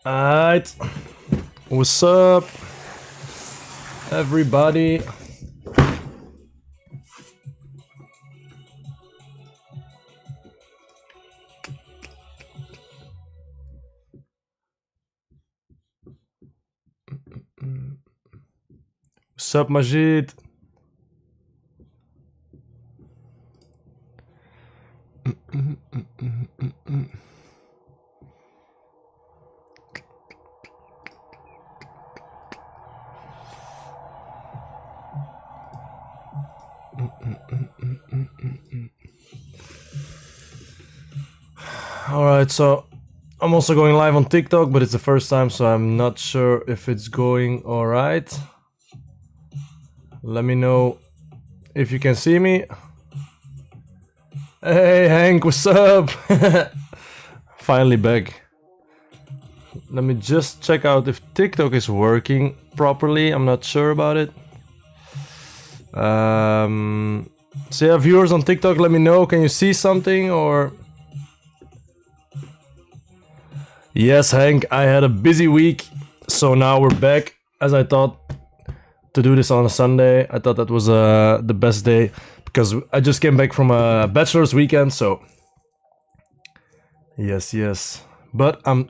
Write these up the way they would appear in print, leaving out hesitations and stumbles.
Alright. What's up, everybody? What's up, Majid? Alright, so I'm also going live on TikTok, but it's the first time, so I'm not sure if it's going alright. Let me know if you can see me. Hey Hank, what's up? Finally back. Let me just check out if TikTok is working properly. I'm not sure about it. So yeah, viewers on TikTok, let me know. Can you see something or... Yes, Hank, I had a busy week, so now we're back. As I thought to do this on a Sunday, I thought that was the best day because I just came back from a bachelor's weekend, so yes. But I'm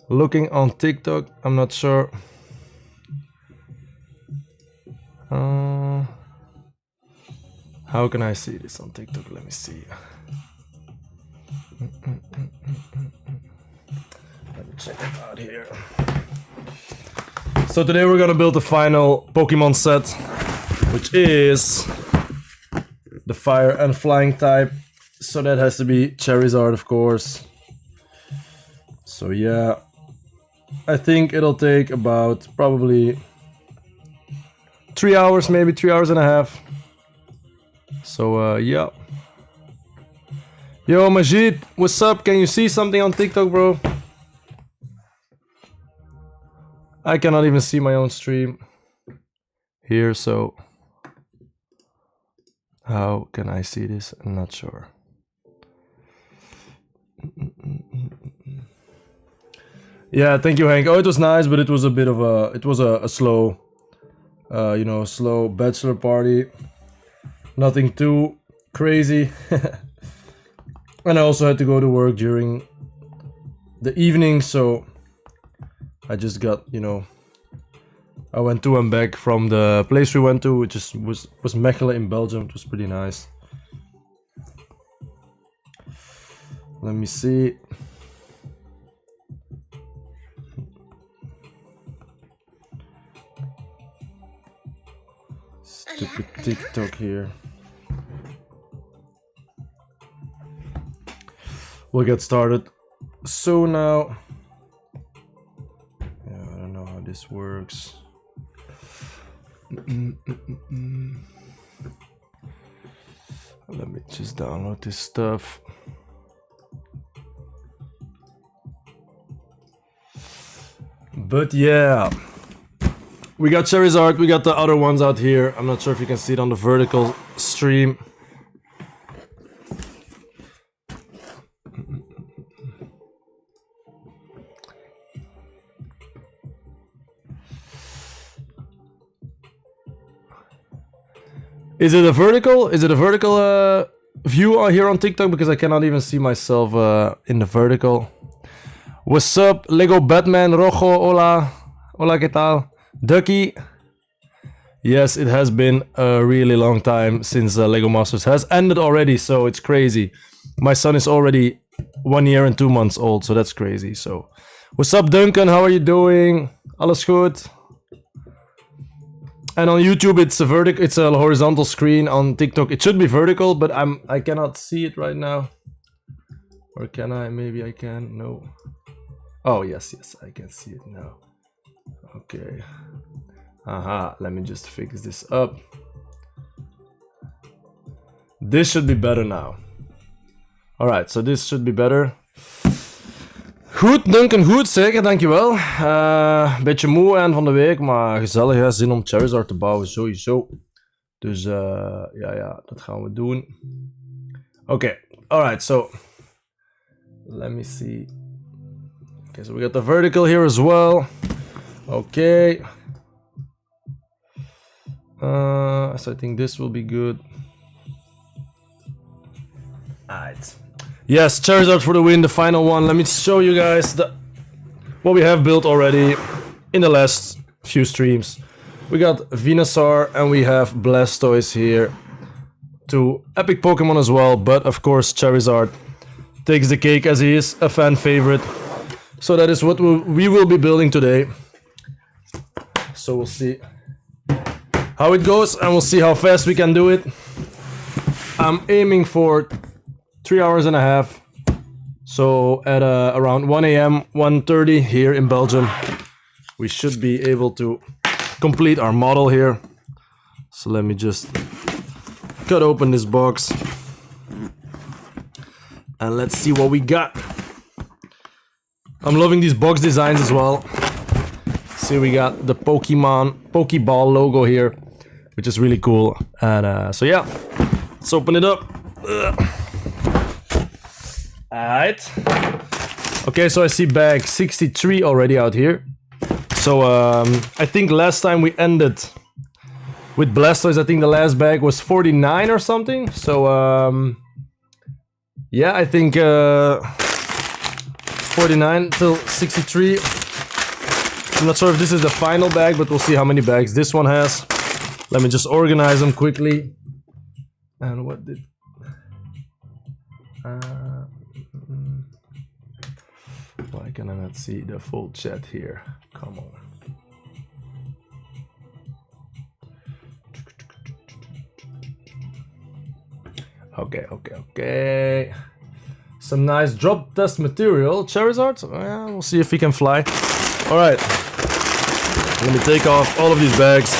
looking on TikTok. I'm not sure. How can I see this on TikTok? Let me see. Let me check it out here. So today we're gonna build the final Pokemon set, which is the fire and flying type. So that has to be Charizard, of course. So yeah, I think it'll take about probably 3 hours, maybe 3 hours and a half. So yeah. Yo, Majid, what's up? Can you see something on TikTok, bro? I cannot even see my own stream here, so how can I see this? I'm not sure. Yeah, thank you, Hank. Oh, it was nice, but it was a bit of a slow, slow bachelor party. Nothing too crazy. And I also had to go to work during the evening, so I just got, I went to and back from the place we went to, which was Mechelen in Belgium. It was pretty nice. Let me see. Stupid TikTok here. We'll get started soon now. I don't know how this works. Let me just download this stuff. But yeah, we got Charizard, we got the other ones out here. I'm not sure if you can see it on the vertical stream. Is it a vertical? Is it a vertical view here on TikTok? Because I cannot even see myself in the vertical. What's up, Lego Batman, Rojo, hola. Hola, ¿qué tal? Ducky. Yes, it has been a really long time since Lego Masters has ended already, so it's crazy. My son is already 1 year and 2 months old, so that's crazy. So, what's up, Duncan? How are you doing? Alles goed? And on YouTube, it's a horizontal screen. On TikTok, it should be vertical, but I cannot see it right now. Or can I? Maybe I can. No. Oh yes, I can see it now. Okay. Aha. Let me just fix this up. This should be better now. All right, so this should be better. Goed, Duncan, goed, zeker, dankjewel. Beetje moe eind van de week, maar gezellig, hè? Zin om Charizard te bouwen, sowieso. Dus ja, dat gaan we doen. Okay, alright, so let me see. Okay, so we got the vertical here as well. Okay. So I think this will be good. Alright. Yes, Charizard for the win, the final one. Let me show you guys what we have built already in the last few streams. We got Venusaur and we have Blastoise here. Two epic Pokemon as well, but of course Charizard takes the cake as he is a fan favorite. So that is what we will be building today. So we'll see how it goes and we'll see how fast we can do it. I'm aiming for 3 hours and a half. So at around 1 AM, 1:30 here in Belgium, we should be able to complete our model here. So let me just cut open this box and let's see what we got. I'm loving these box designs as well. See, we got the Pokeball logo here, which is really cool. And so yeah, let's open it up. Alright. Okay, so I see bag 63 already out here. So I think last time we ended with Blastoise, I think the last bag was 49 or something. So yeah, I think 49 till 63. I'm not sure if this is the final bag, but we'll see how many bags this one has. Let me just organize them quickly. And what did... why can I not see the full chat here? Come on. Okay. Some nice drop test material. Charizard? Yeah, we'll see if he can fly. Alright. Let me take off all of these bags.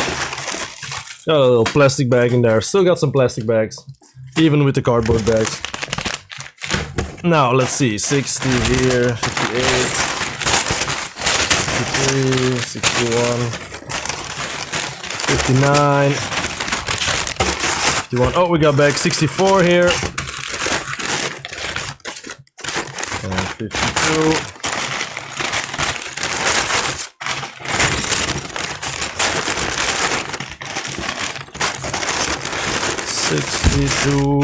Got a little plastic bag in there. Still got some plastic bags. Even with the cardboard bags. Now, let's see. 60 here. 58. 63. 61. 59. 51. Oh, we got bag 64 here. And 52. 62.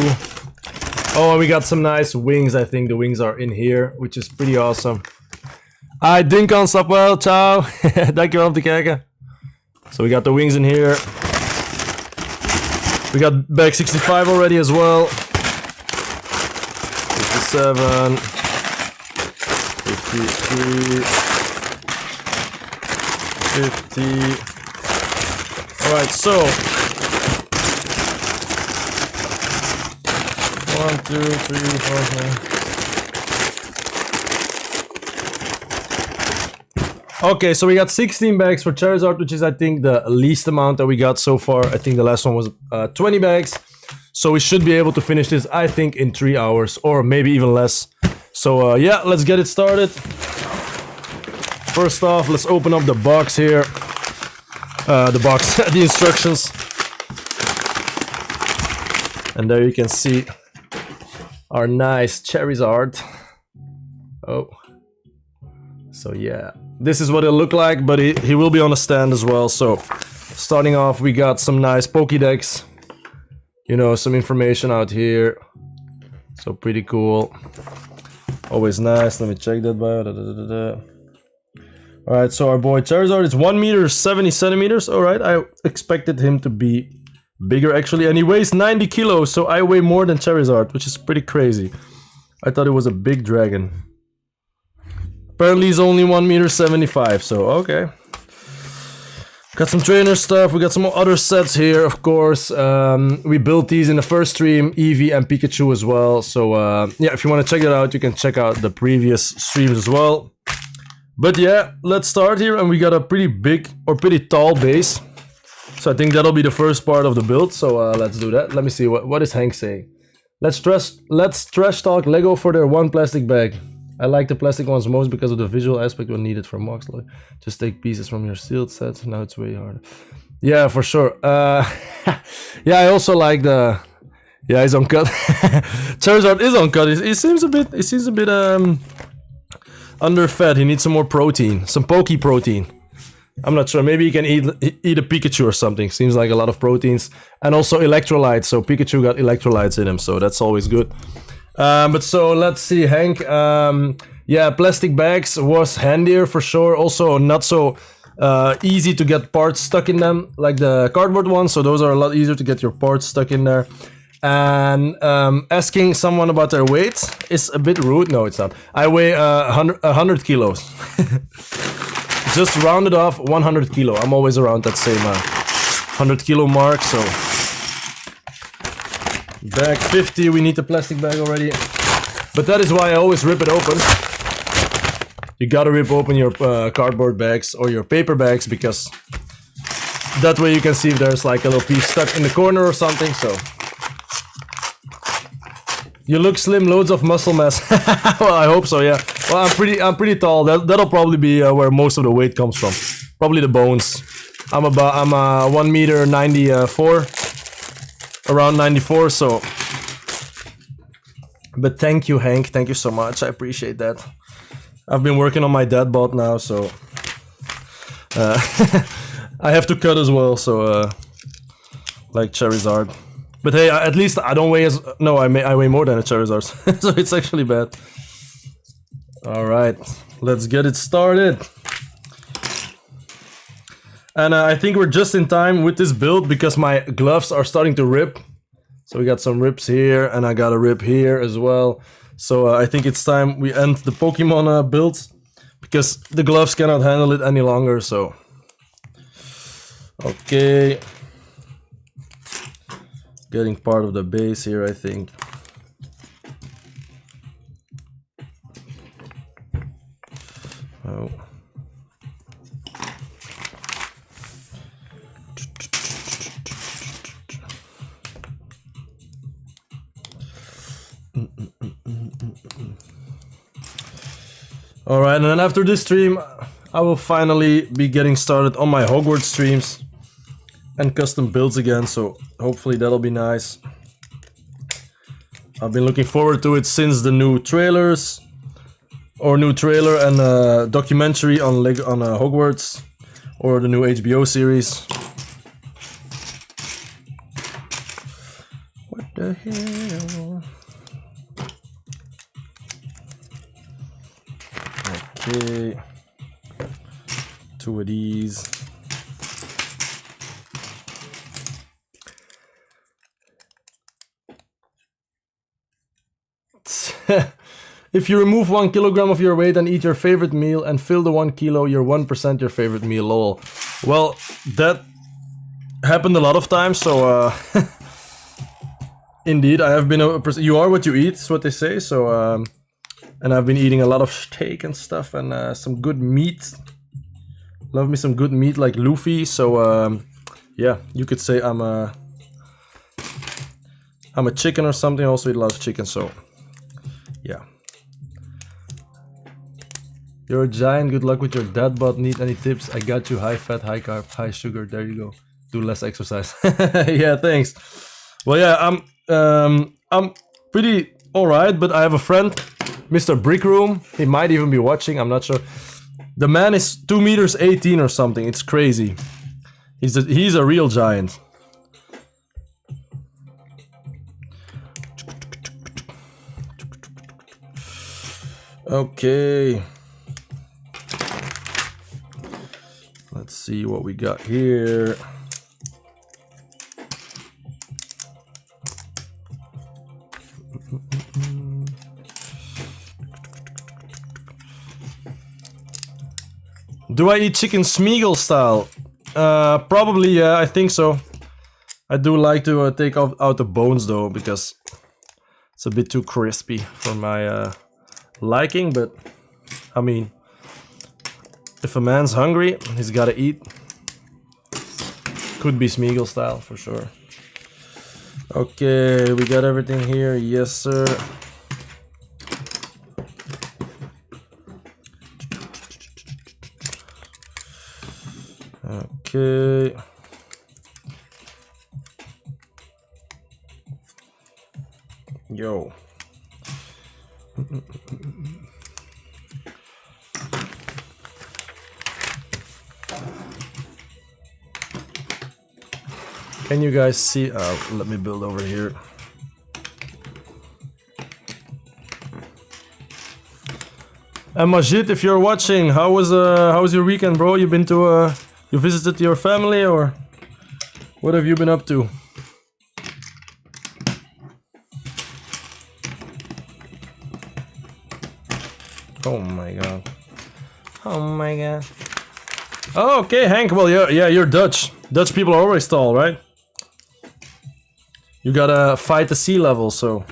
Oh, and we got some nice wings. I think the wings are in here, which is pretty awesome. Hi, Dinkan, stap wel. Ciao. Dankjewel om te kijken. So we got the wings in here. We got bag 65 already as well. 57. 53. 50. Alright, so 1, 2, 3, 4, 5. Okay, so we got 16 bags for Charizard, which is I think the least amount that we got so far. I think the last one was 20 bags. So we should be able to finish this, I think, in 3 hours or maybe even less. So yeah, let's get it started. First off, let's open up the box here. The instructions. And there you can see our nice Charizard. Oh. So yeah, this is what it'll look like, but he will be on a stand as well. So starting off, we got some nice Pokédex. You know, some information out here. So pretty cool. Always nice. Let me check that bio. Alright, so our boy Charizard is 1 meter 70 centimeters. Alright, I expected him to be bigger actually. And he weighs 90 kilos, so I weigh more than Charizard, which is pretty crazy. I thought it was a big dragon. Apparently he's only 1 meter 75, so okay. Got some trainer stuff, we got some other sets here, of course. We built these in the first stream, Eevee and Pikachu as well. So yeah, if you want to check that out, you can check out the previous streams as well. But yeah, let's start here, and we got a pretty big or pretty tall base. So I think that'll be the first part of the build, so let's do that. Let me see, what is Hank saying? Let's trash talk Lego for their one plastic bag. I like the plastic ones most because of the visual aspect when needed for mocks. Just take pieces from your sealed sets, now it's way harder. Yeah, for sure. Yeah, I also like the. Yeah, he's uncut. Charizard is uncut. He seems a bit. He seems a bit underfed. He needs some more protein, some Poke protein. I'm not sure. Maybe he can eat a Pikachu or something. Seems like a lot of proteins and also electrolytes. So Pikachu got electrolytes in him, so that's always good. But so let's see, Hank. Yeah, plastic bags was handier for sure. Also not so easy to get parts stuck in them like the cardboard ones. So those are a lot easier to get your parts stuck in there. And asking someone about their weight is a bit rude. No, it's not. I weigh 100 kilos. Just rounded off 100 kilo. I'm always around that same 100 kilo mark. So bag 50. We need the plastic bag already. But that is why I always rip it open. You gotta rip open your cardboard bags or your paper bags because that way you can see if there's like a little piece stuck in the corner or something. So. You look slim, loads of muscle mass. Well, I hope so, yeah. Well, I'm pretty tall. That'll probably be where most of the weight comes from. Probably the bones. I'm 1 meter 94, around 94. So, but thank you, Hank. Thank you so much. I appreciate that. I've been working on my dad bod now, so I have to cut as well. So, like Charizard. But hey, at least I don't weigh as... No, I weigh more than a Charizard. So it's actually bad. Alright, let's get it started. And I think we're just in time with this build because my gloves are starting to rip. So we got some rips here and I got a rip here as well. So I think it's time we end the Pokemon build. Because the gloves cannot handle it any longer, so... Okay... Getting part of the base here, I think. Oh. Alright, and then after this stream, I will finally be getting started on my Hogwarts streams. And custom builds again, so hopefully that'll be nice. I've been looking forward to it since the new trailers, or new trailer and documentary on Hogwarts, or the new HBO series. What the hell? Okay, 2 of these. If you remove 1 kilogram of your weight and eat your favorite meal and fill the 1 kilo, you're 1% your favorite meal, lol. Well, that happened a lot of times, so indeed, I have been you are what you eat, is what they say, so and I've been eating a lot of steak and stuff and some good meat. Love me some good meat like Luffy, so yeah, you could say I'm a chicken or something. I also eat a lot of chicken, so yeah. You're a giant. Good luck with your dad bod. Need any tips? I got you. High fat, high carb, high sugar. There you go. Do less exercise. Yeah, thanks. Well, yeah, I'm pretty alright, but I have a friend, Mr. Brickroom. He might even be watching. I'm not sure. The man is 2 meters 18 or something. It's crazy. He's a real giant. Okay. Let's see what we got here. Do I eat chicken Smeagol style? Probably, yeah, I think so. I do like to take out the bones though, because it's a bit too crispy for my liking, but I mean, if a man's hungry, he's gotta eat. Could be Smeagol style for sure. Okay, we got everything here. Yes, sir. Okay. Yo. Can you guys see? Let me build over here. And Majid, if you're watching, how was your weekend, bro? You visited your family, or what have you been up to? Oh my god. Oh my god. Oh, okay, Hank. Well, yeah, you're Dutch. Dutch people are always tall, right? You gotta fight the sea level, so.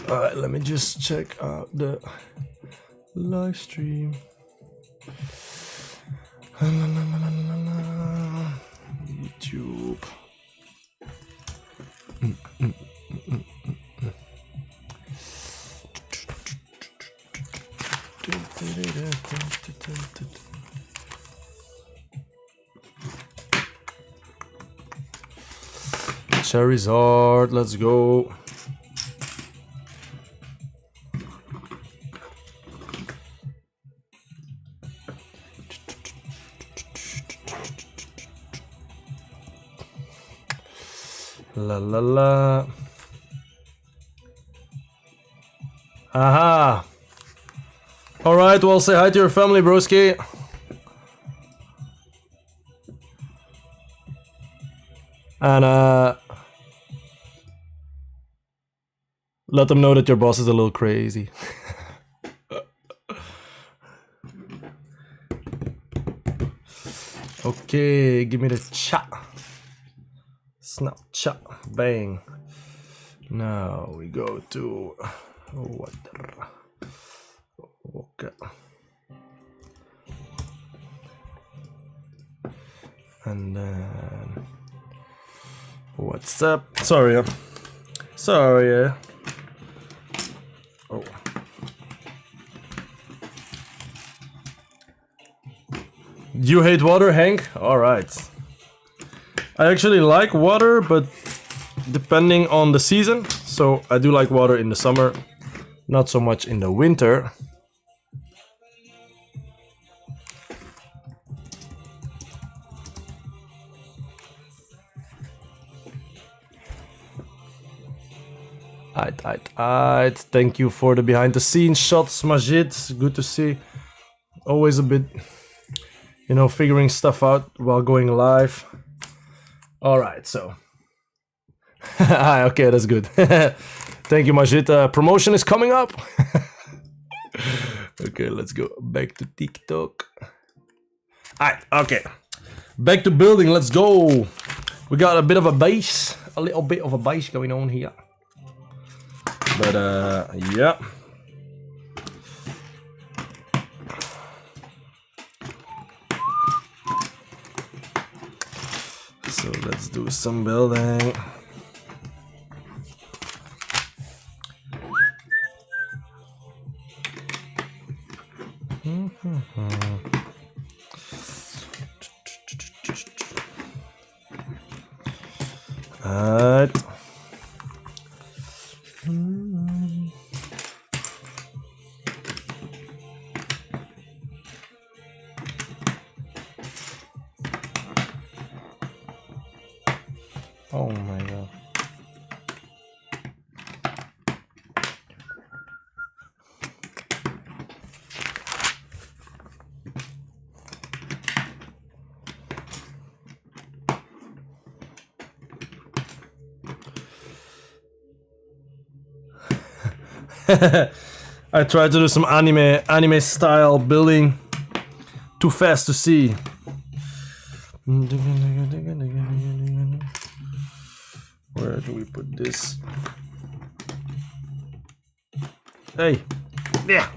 Alright, let me just check out the live stream. YouTube. Charizard, let's go. La la la. Aha. Alright, well, say hi to your family, broski. And let them know that your boss is a little crazy. Okay, give me the chat. Snapchat, bang. Now we go to water. Okay. And then what's up? Sorry. Sorry. Oh. You hate water, Hank? All right. I actually like water, but depending on the season. So I do like water in the summer, not so much in the winter. Aight. Thank you for the behind the scenes shots, Majid. Good to see. Always a bit, figuring stuff out while going live. Alright, so. Okay, that's good. Thank you, Majid. Promotion is coming up. Okay, let's go back to TikTok. Alright, okay. Back to building, let's go. We got a bit of a base. A little bit of a base going on here. But, yeah. So let's do some building. Alright. Oh my god. I tried to do some anime style building. Too fast to see. Where do we put this? Hey. Yeah.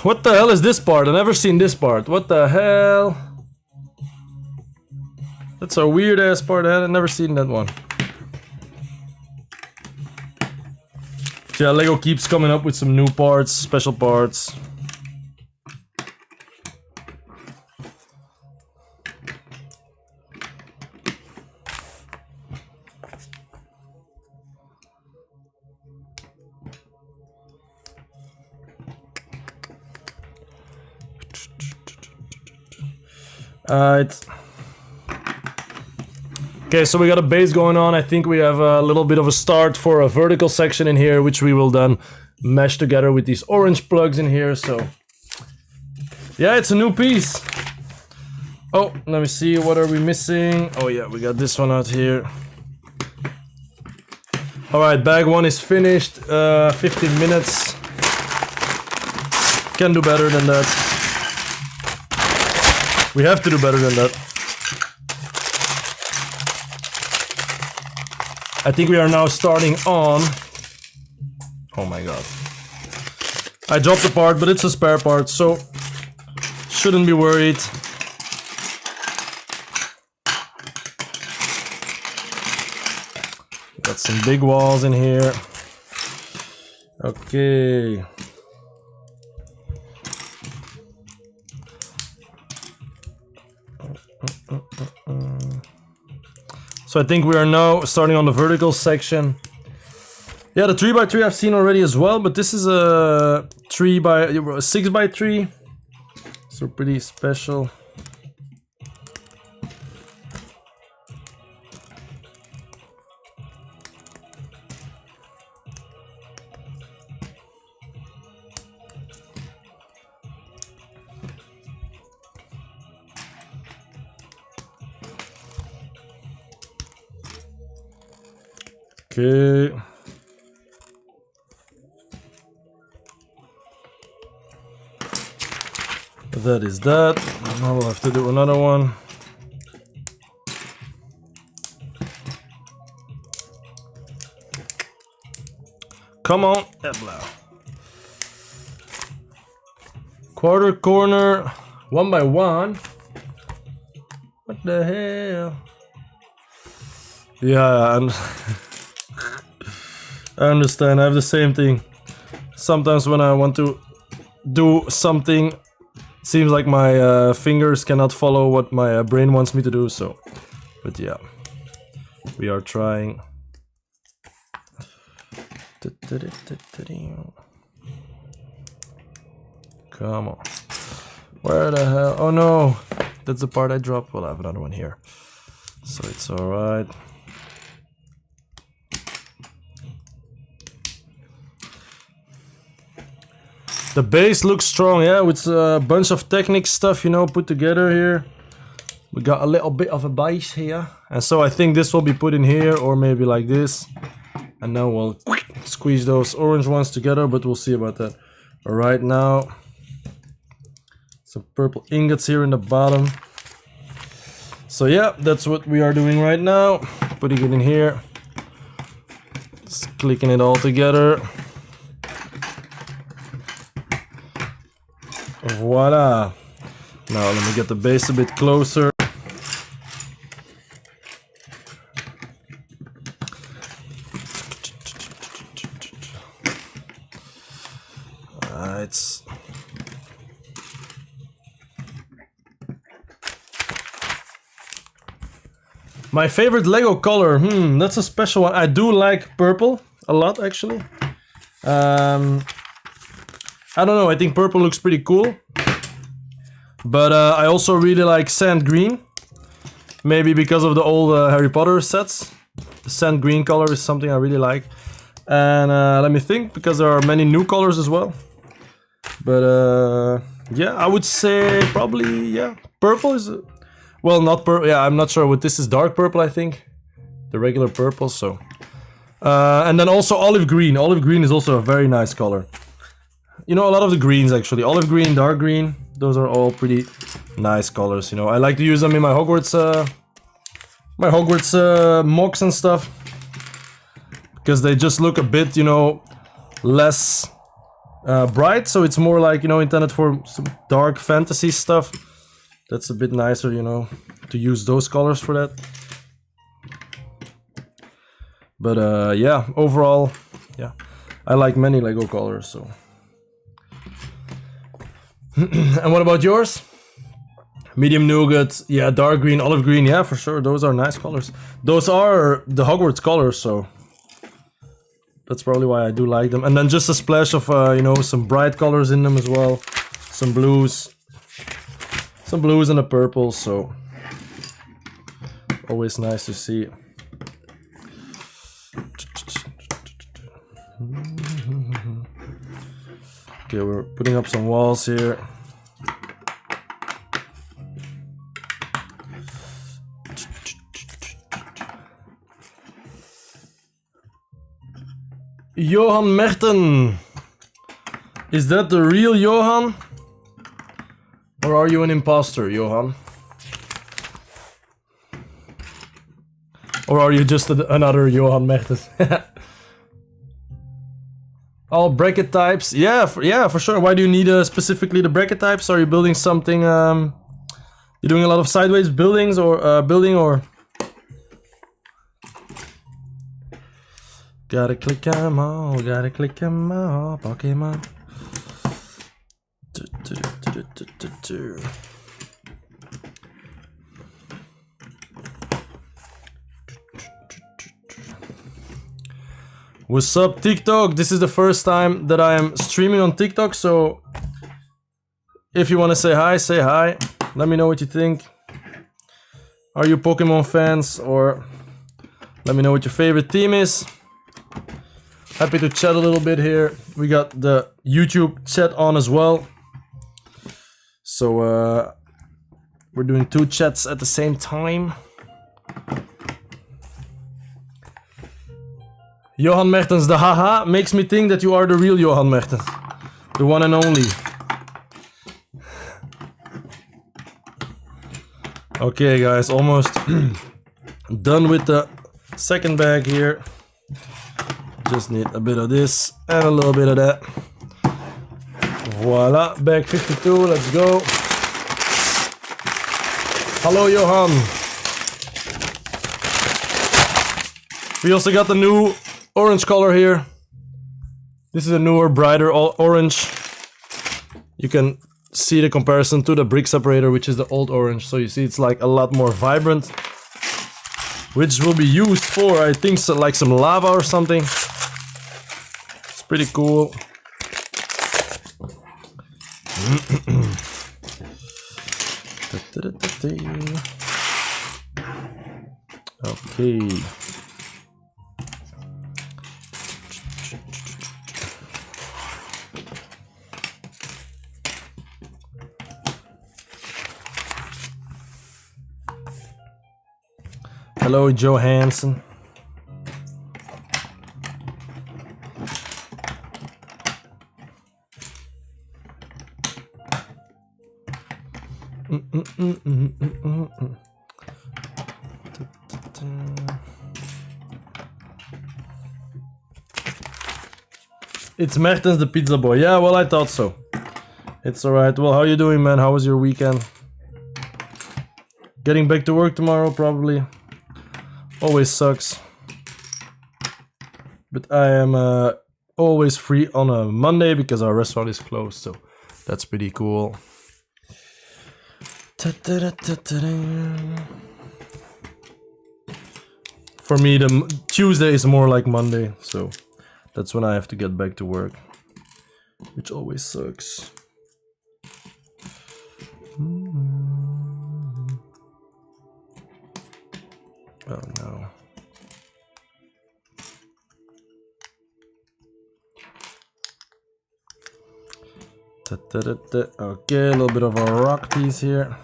What the hell is this part? I've never seen this part. What the hell? That's a weird ass part. I've never seen that one. Yeah, Lego keeps coming up with some new parts, special parts. Okay, so we got a base going on. I think we have a little bit of a start for a vertical section in here, which we will then mesh together with these orange plugs in here. So yeah, it's a new piece. Oh, let me see, what are we missing? Oh yeah, we got this one out here. All right, bag one is finished. 15 minutes. Can do better than that. We have to do better than that. I think we are now starting on... Oh my god. I dropped the part, but it's a spare part, so shouldn't be worried. Got some big walls in here. Okay. So I think we are now starting on the vertical section. Yeah, the 3x3 I've seen already as well, but this is a 6x3. So pretty special. Okay. That is that. Now we'll have to do another one. Come on. Quarter corner, 1x1. What the hell? Yeah, and I understand. I have the same thing. Sometimes when I want to do something, it seems like my fingers cannot follow what my brain wants me to do. So, but yeah, we are trying. Come on. Where the hell? Oh no, that's the part I dropped. We'll have another one here, so it's all right. The base looks strong, yeah, with a bunch of Technic stuff, you know, put together here. We got a little bit of a base here. And so I think this will be put in here, or maybe like this. And now we'll squeeze those orange ones together, but we'll see about that. Right now, some purple ingots here in the bottom. So yeah, that's what we are doing right now. Putting it in here. Just clicking it all together. Voila! Now let me get the base a bit closer. It's my favorite Lego color. That's a special one. I do like purple a lot, actually. I don't know, I think purple looks pretty cool. But I also really like sand green. Maybe because of the old Harry Potter sets. The sand green color is something I really like. And let me think, because there are many new colors as well. But yeah, I would say probably, yeah, purple is... well, not purple, yeah, I'm not sure what this is. Dark purple, I think. The regular purple, so... and then also olive green. Olive green is also a very nice color. You know, a lot of the greens actually. Olive green, dark green. Those are all pretty nice colors, you know. I like to use them in my Hogwarts mocks and stuff. Because they just look a bit, you know, less bright, so it's more like, you know, intended for some dark fantasy stuff. That's a bit nicer, you know, to use those colors for that. But yeah, overall, yeah, I like many Lego colors, so. And what about yours? Medium nougat, yeah, dark green, olive green, yeah, for sure. Those are nice colors. Those are the Hogwarts colors, so that's probably why I do like them. And then just a splash of, you know, some bright colors in them as well. Some blues and a purple, so always nice to see. Okay, we're putting up some walls here. Johan Merten. Is that the real Johan? Or are you an imposter, Johan? Or are you just another Johan Mertens? All bracket types? Yeah, for sure. Why do you need specifically the bracket types? Are you building something? You're doing a lot of sideways buildings or building or? Gotta click 'em all, Pokémon. What's up, TikTok? This is the first time that I am streaming on TikTok, so if you want to say hi, say hi. Let me know what you think. Are you Pokemon fans, or let me know what your favorite team is. Happy to chat a little bit here. We got the YouTube chat on as well. So we're doing 2 chats at the same time. Johan Mertens, the haha makes me think that you are the real Johan Mertens. The one and only. Okay guys, almost done with the second bag here. Just need a bit of this and a little bit of that. Voila, bag 52, let's go. Hello Johan. We also got the new orange color here. This is a newer, brighter orange. You can see the comparison to the brick separator, which is the old orange. So you see it's like a lot more vibrant, which will be used for, I think, so like some lava or something. It's pretty cool. Okay. Hello, Johansson. It's Mertens the pizza boy. Yeah, well, I thought so. It's alright. Well, how you doing, man? How was your weekend? Getting back to work tomorrow, probably. Always sucks. But I am always free on a Monday because our restaurant is closed, so that's pretty cool. For me, the Tuesday is more like Monday, so that's when I have to get back to work, which always sucks. Oh no. Okay, a little bit of a rock piece here.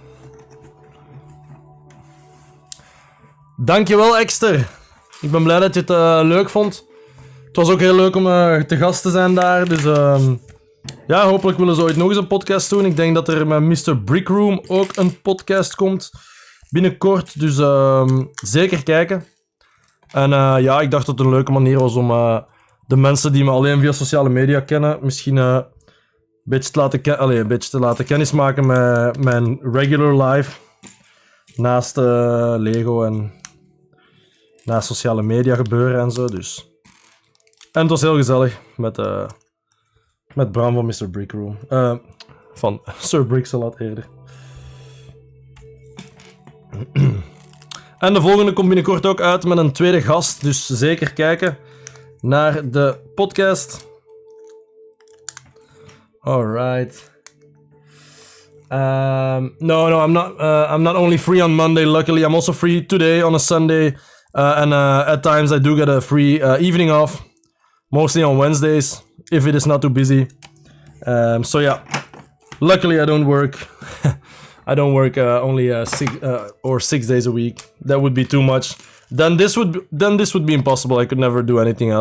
Dankjewel, Ekster. Ik ben blij dat je het leuk vond. Het was ook heel leuk om te gast te zijn daar. Dus ja, hopelijk willen ze ooit nog eens een podcast doen. Ik denk dat er met Mr. Brickroom ook een podcast komt binnenkort. Dus zeker kijken. En ja, ik dacht dat het een leuke manier was om de mensen die me alleen via sociale media kennen, misschien een beetje te laten kennismaken met mijn regular life. Naast Lego en naast sociale media gebeuren en zo. Dus. En het was heel gezellig met Bram van Mr. Brickroom. Van Sir Bricksalad eerder. En de volgende komt binnenkort ook uit met een tweede gast. Dus zeker kijken naar de podcast. Alright. No, I'm not only free on Monday, luckily. I'm also free today on a Sunday. And at times I do get a free evening off. Mostly on Wednesdays, if it is not too busy. So yeah, luckily I don't work. I don't work only 6 days a week. That would be too much. Then this would be impossible. I could never do anything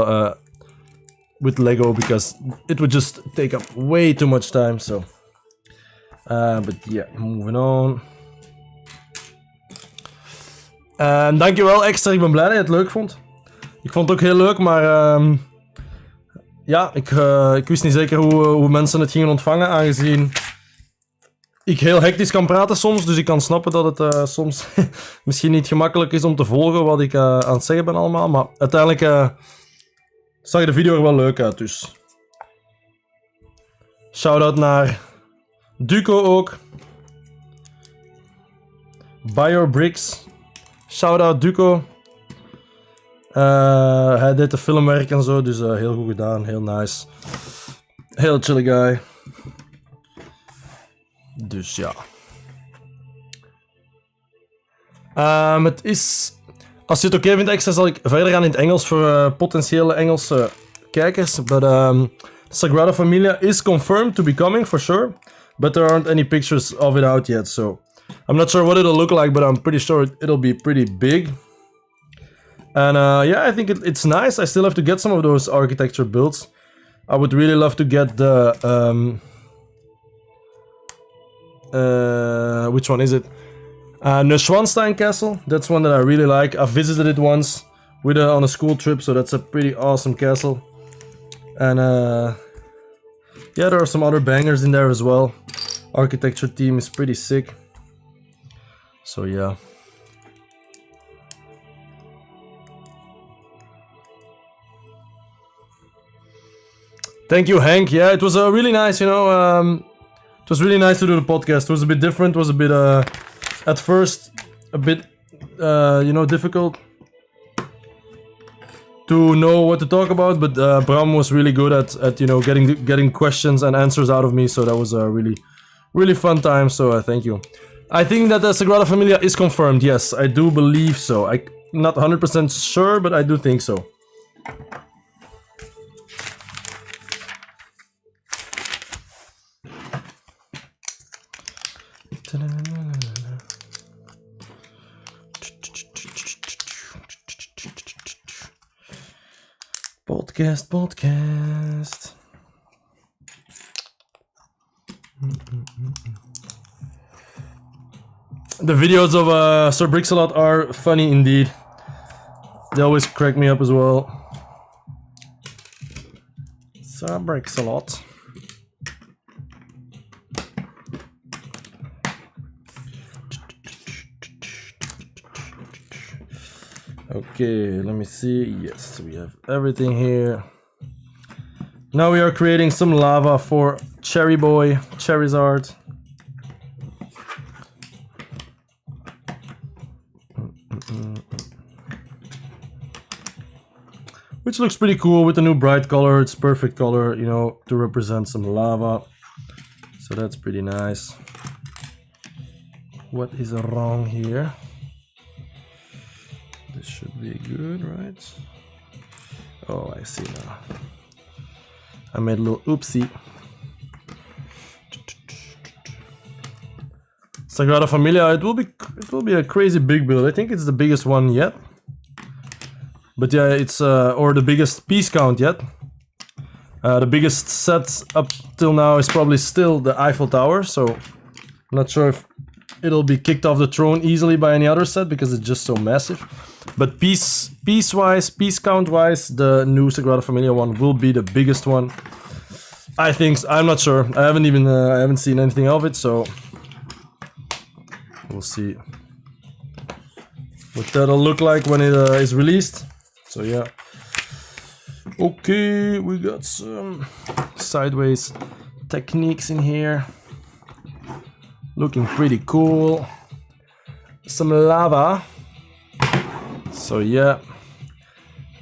with Lego because it would just take up way too much time. So, but yeah, moving on. Dankjewel extra. Ik ben blij dat je het leuk vond. Ik vond het ook heel leuk, maar ja, ik wist niet zeker hoe mensen het gingen ontvangen, aangezien ik heel hectisch kan praten soms, dus ik kan snappen dat het soms misschien niet gemakkelijk is om te volgen wat ik aan het zeggen ben allemaal, maar uiteindelijk zag de video er wel leuk uit, dus. Shout-out naar Duco ook. Buy Your Bricks. Shout-out Duco. Hij deed de filmwerk en zo, dus heel goed gedaan, heel nice. Heel chille guy. Dus ja. Het is... Als je het oké vindt extra, zal ik verder gaan in het Engels voor potentiële Engelse kijkers. But Sagrada Familia is confirmed to be coming for sure. But there aren't any pictures of it out yet, so... I'm not sure what it'll look like, but I'm pretty sure it'll be pretty big. And yeah, I think it's nice. I still have to get some of those architecture builds. I would really love to get the... which one is it? Neuschwanstein Castle. That's one that I really like. I visited it once on a school trip, so that's a pretty awesome castle. And yeah, there are some other bangers in there as well. Architecture team is pretty sick. So yeah. Thank you, Hank. Yeah, it was really nice, you know. It was really nice to do the podcast. It was a bit different. It was a bit, at first, a bit, you know, difficult to know what to talk about. But Bram was really good at you know, getting questions and answers out of me. So that was a really fun time. So thank you. I think that the Sagrada Familia is confirmed. Yes, I do believe so. I'm not 100% sure, but I do think so. Podcast. The videos of Sir Bricksalad are funny indeed. They always crack me up as well. Sir Bricksalad. Okay, let me see. Yes, we have everything here. Now we are creating some lava for Cherry Boy, Charizard. Which looks pretty cool with the new bright color. It's perfect color, you know, to represent some lava. So that's pretty nice. What is wrong here? This should be good, right? Oh, I see now. I made a little oopsie. Sagrada Familia, it will be a crazy big build. I think it's the biggest one yet. But yeah, it's or the biggest piece count yet. The biggest set up till now is probably still the Eiffel Tower, so I'm not sure if it'll be kicked off the throne easily by any other set because it's just so massive. But piece count wise, the new Sagrada Familia one will be the biggest one. I think. I'm not sure. I haven't seen anything of it, so we'll see what that'll look like when it is released. So yeah. Okay, we got some sideways techniques in here. Looking pretty cool. Some lava. So yeah.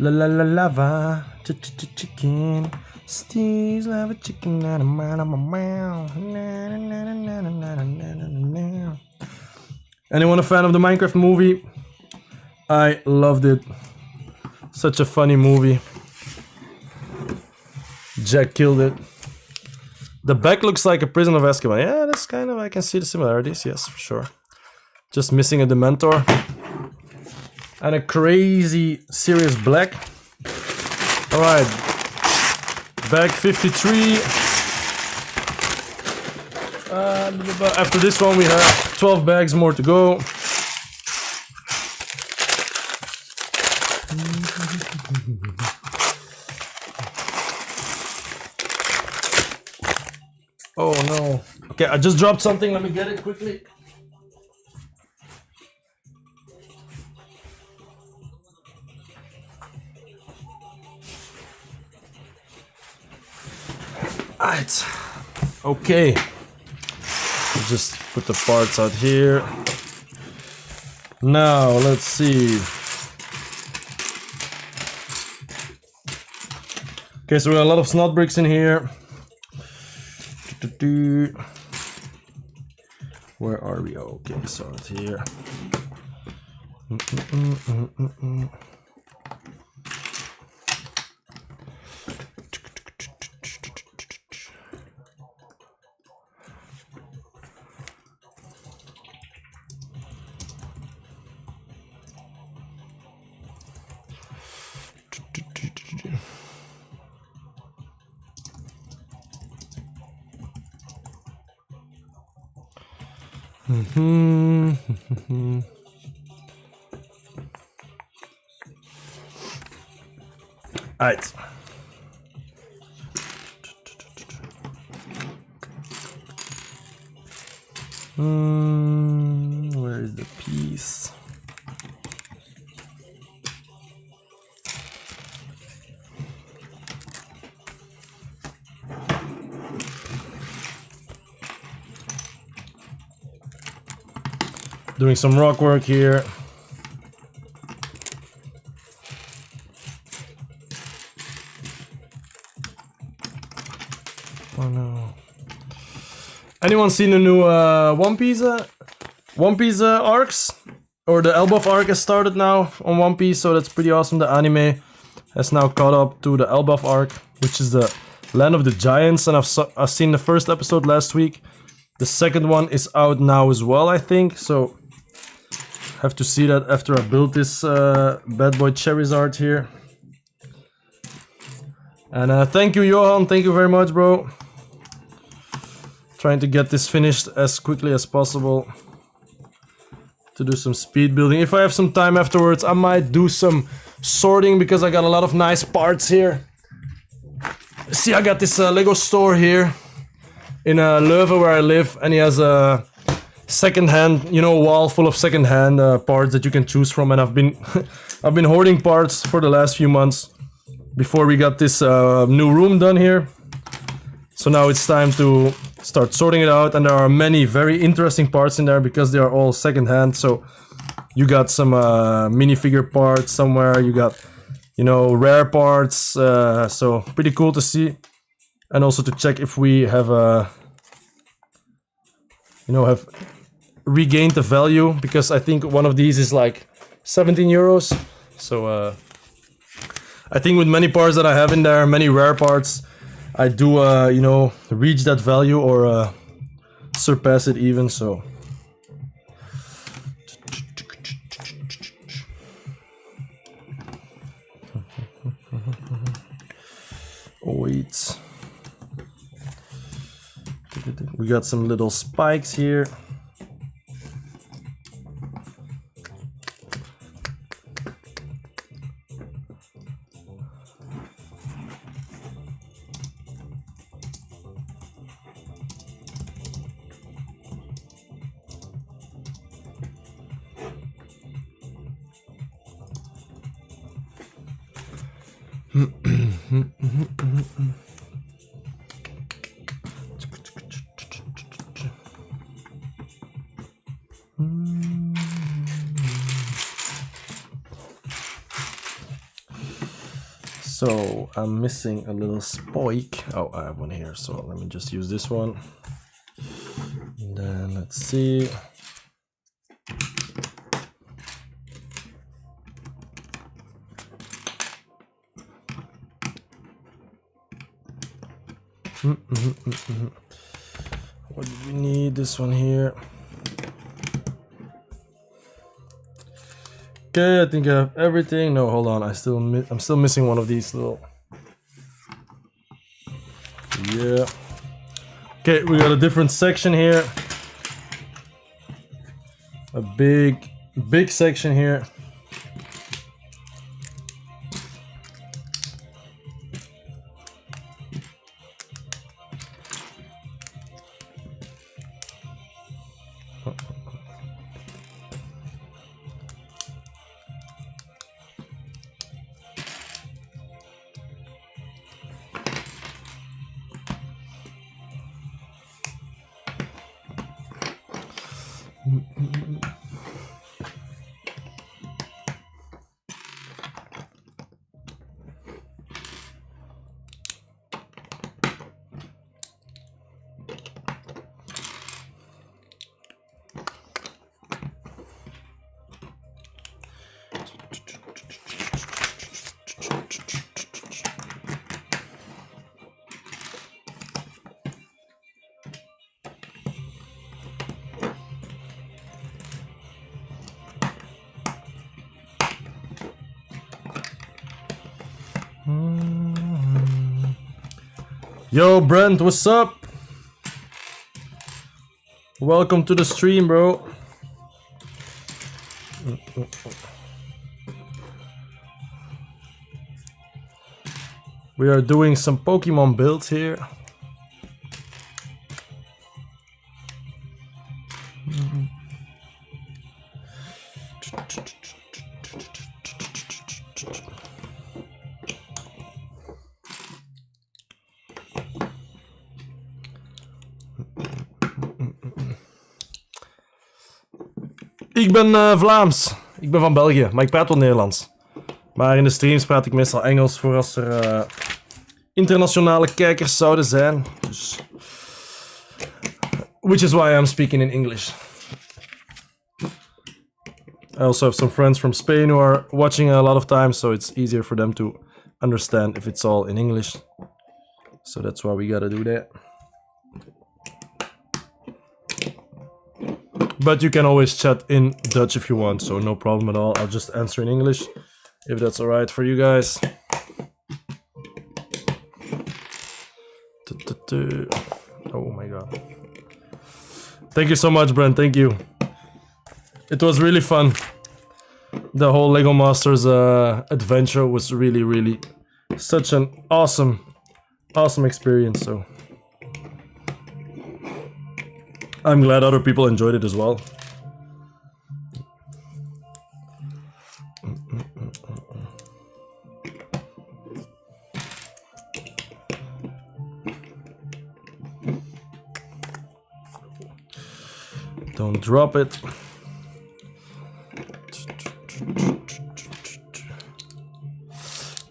La la la lava. Chicken. Steve's lava chicken. Anyone a fan of the Minecraft movie? I loved it. Such a funny movie. Jack killed it. The back looks like a Prison of Azkaban. Yeah, that's kind of, I can see the similarities, yes, for sure. Just missing a Dementor. And a crazy Sirius Black. Alright. Bag 53. After this one we have 12 bags more to go. Oh no. Okay, I just dropped something. Let me get it quickly. Alright. Okay. Just put the parts out here. Now, let's see. Okay, so we got a lot of snot bricks in here. Where are we? Okay, so it's here. Alright. Where is the piece? Doing some rock work here. Oh no. Anyone seen the new One Piece arcs? Or the Elbaf arc has started now on One Piece, so that's pretty awesome. The anime has now caught up to the Elbaf arc, which is the Land of the Giants, and I've seen the first episode last week. The second one is out now as well, I think, so have to see that after I build this bad boy Charizard here. And thank you, Johan, thank you very much, bro. Trying to get this finished as quickly as possible to do some speed building. If I have some time afterwards, I might do some sorting because I got a lot of nice parts here. See, I got this Lego store here in Leuven where I live, and he has a second-hand, you know, wall full of second-hand parts that you can choose from. And I've been I've been hoarding parts for the last few months before we got this new room done here. So now it's time to start sorting it out, and there are many very interesting parts in there because they are all second-hand. So you got some minifigure parts somewhere, you got, you know, rare parts, so pretty cool to see. And also to check if we have have regained the value, because I think one of these is like 17 euros. So I think with many parts that I have in there, many rare parts, I do reach that value or surpass it even. So oh wait, we got some little spikes here. So I'm missing a little spike. Oh, I have one here, so let me just use this one. And then let's see. What do we need? This one here. Okay, I think I have everything. No, hold on. I'm still missing one of these little. Yeah. Okay, we got a different section here. A big section here. Yo, Brent, what's up? Welcome to the stream, bro. We are doing some Pokemon builds here. Ik ben Vlaams. Ik ben van België, maar ik praat wel Nederlands. Maar in de streams praat ik meestal Engels voor als er internationale kijkers zouden zijn. Dus... Which is why I'm speaking in English. I also have some friends from Spain who are watching a lot of times, so it's easier for them to understand if it's all in English. So that's why we gotta do that. But you can always chat in Dutch if you want, so no problem at all. I'll just answer in English, if that's alright for you guys. Oh my god. Thank you so much, Brent, thank you. It was really fun. The whole Lego Masters adventure was really such an awesome experience, so... I'm glad other people enjoyed it as well. Don't drop it.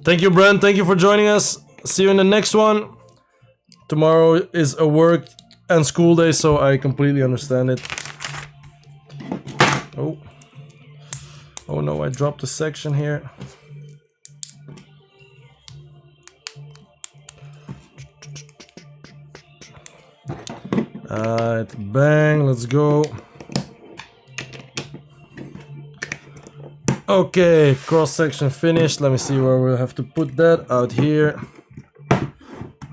Thank you, Brent. Thank you for joining us. See you in the next one. Tomorrow is a work and school day, so I completely understand it. Oh no, I dropped a section here. Bang, let's go. Okay, cross section finished. Let me see where we'll have to put that. Out here.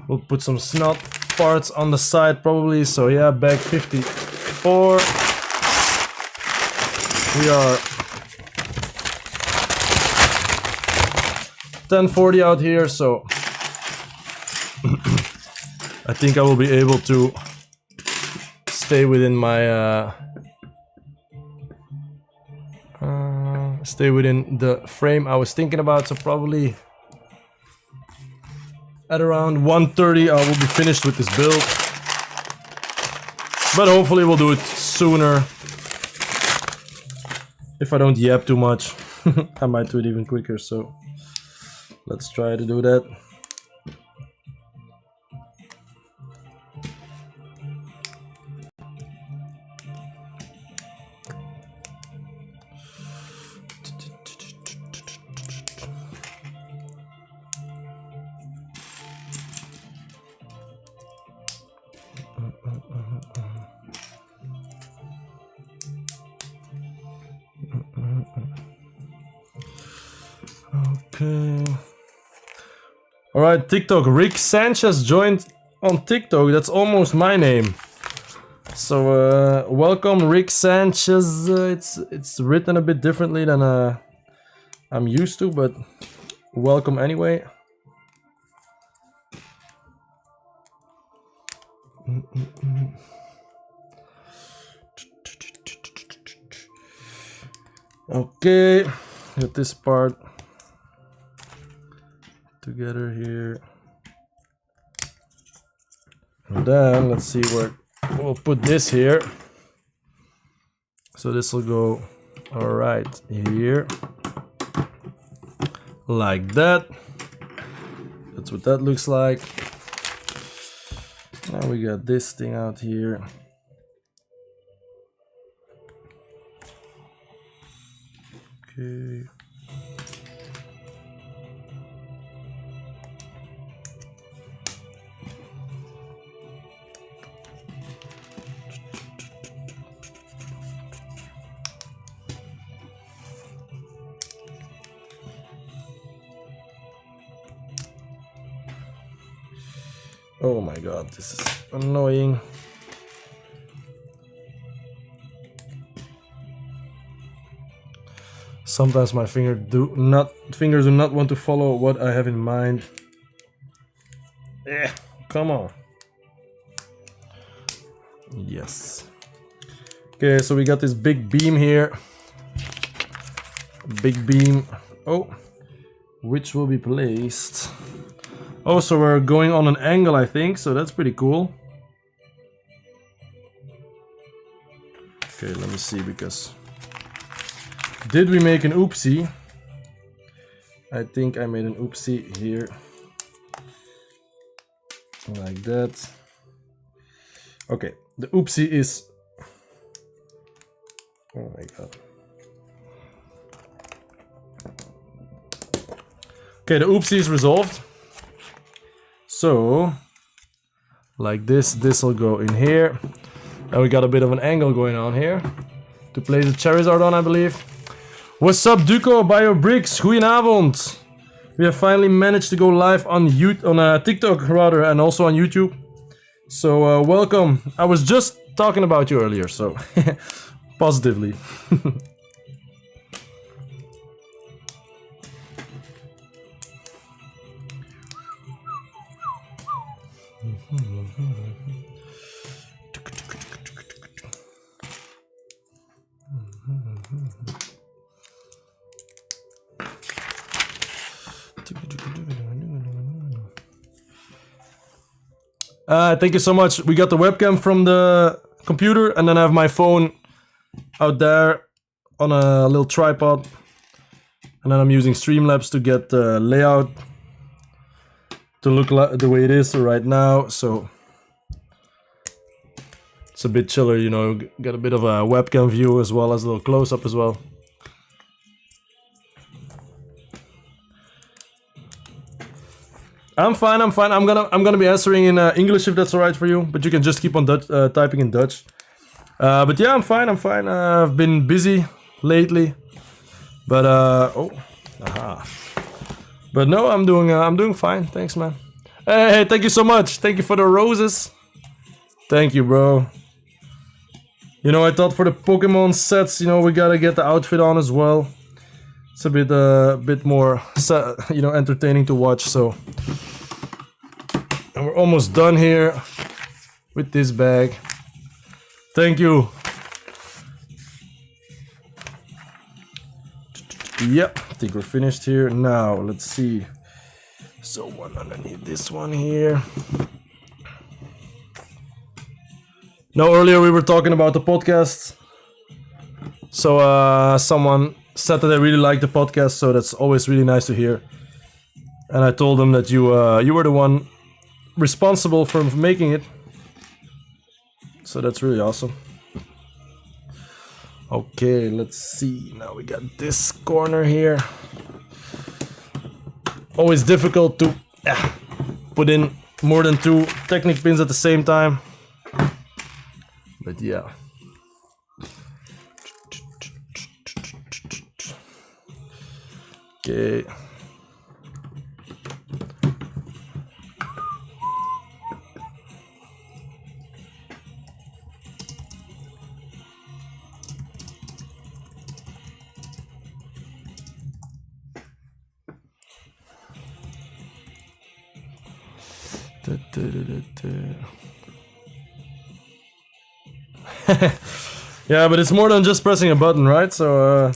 We'll put some snot parts on the side probably. So yeah, bag 54. We are 1040 out here, so I think I will be able to stay within my stay within the frame I was thinking about. So probably At around 1:30 I will be finished with this build. But hopefully we'll do it sooner. If I don't yap too much. I might do it even quicker, so let's try to do that. Okay. Alright, TikTok. Rick Sanchez joined on TikTok. That's almost my name. So welcome Rick Sanchez. It's written a bit differently than I'm used to, but welcome anyway. Okay, get this part together here. And then let's see where we'll put this here. So this will go right here. Like that. That's what that looks like. Now we got this thing out here. Okay. Oh my god, this is annoying. Sometimes my fingers do not want to follow what I have in mind. Come on. Yes. Okay, so we got this big beam here. Big beam. Oh, which will be placed. Oh, so we're going on an angle, I think, so that's pretty cool. Okay, let me see, because did we make an oopsie? I think I made an oopsie here. Like that. Okay, the oopsie is... Oh my god. Okay, the oopsie is resolved. So, like this will go in here. And we got a bit of an angle going on here. To place the Charizard on, I believe. What's up, Duco BioBricks? Goedenavond. We have finally managed to go live on TikTok rather, and also on YouTube. So welcome. I was just talking about you earlier, so positively. Thank you so much. We got the webcam from the computer, and then I have my phone out there on a little tripod. And then I'm using Streamlabs to get the layout to look like the way it is right now. So it's a bit chiller, you know, get a bit of a webcam view as well as a little close-up as well. I'm fine. I'm gonna be answering in English if that's alright for you, but you can just keep on typing in Dutch. But yeah, I'm fine. I've been busy lately, but but no, I'm doing fine. Thanks, man. Hey, thank you so much. Thank you for the roses. Thank you, bro. You know, I thought for the Pokémon sets, you know, we gotta get the outfit on as well. It's a bit more, you know, entertaining to watch. So, and we're almost done here with this bag. Thank you. Yep, I think we're finished here. Now, let's see. So one underneath this one here. Now earlier we were talking about the podcast. So someone said that they really liked the podcast, so that's always really nice to hear. And I told them that you were the one responsible for making it. So that's really awesome. Okay, let's see. Now we got this corner here. Always difficult to put in more than 2 Technic pins at the same time. But yeah. Okay. Yeah, but it's more than just pressing a button, right? So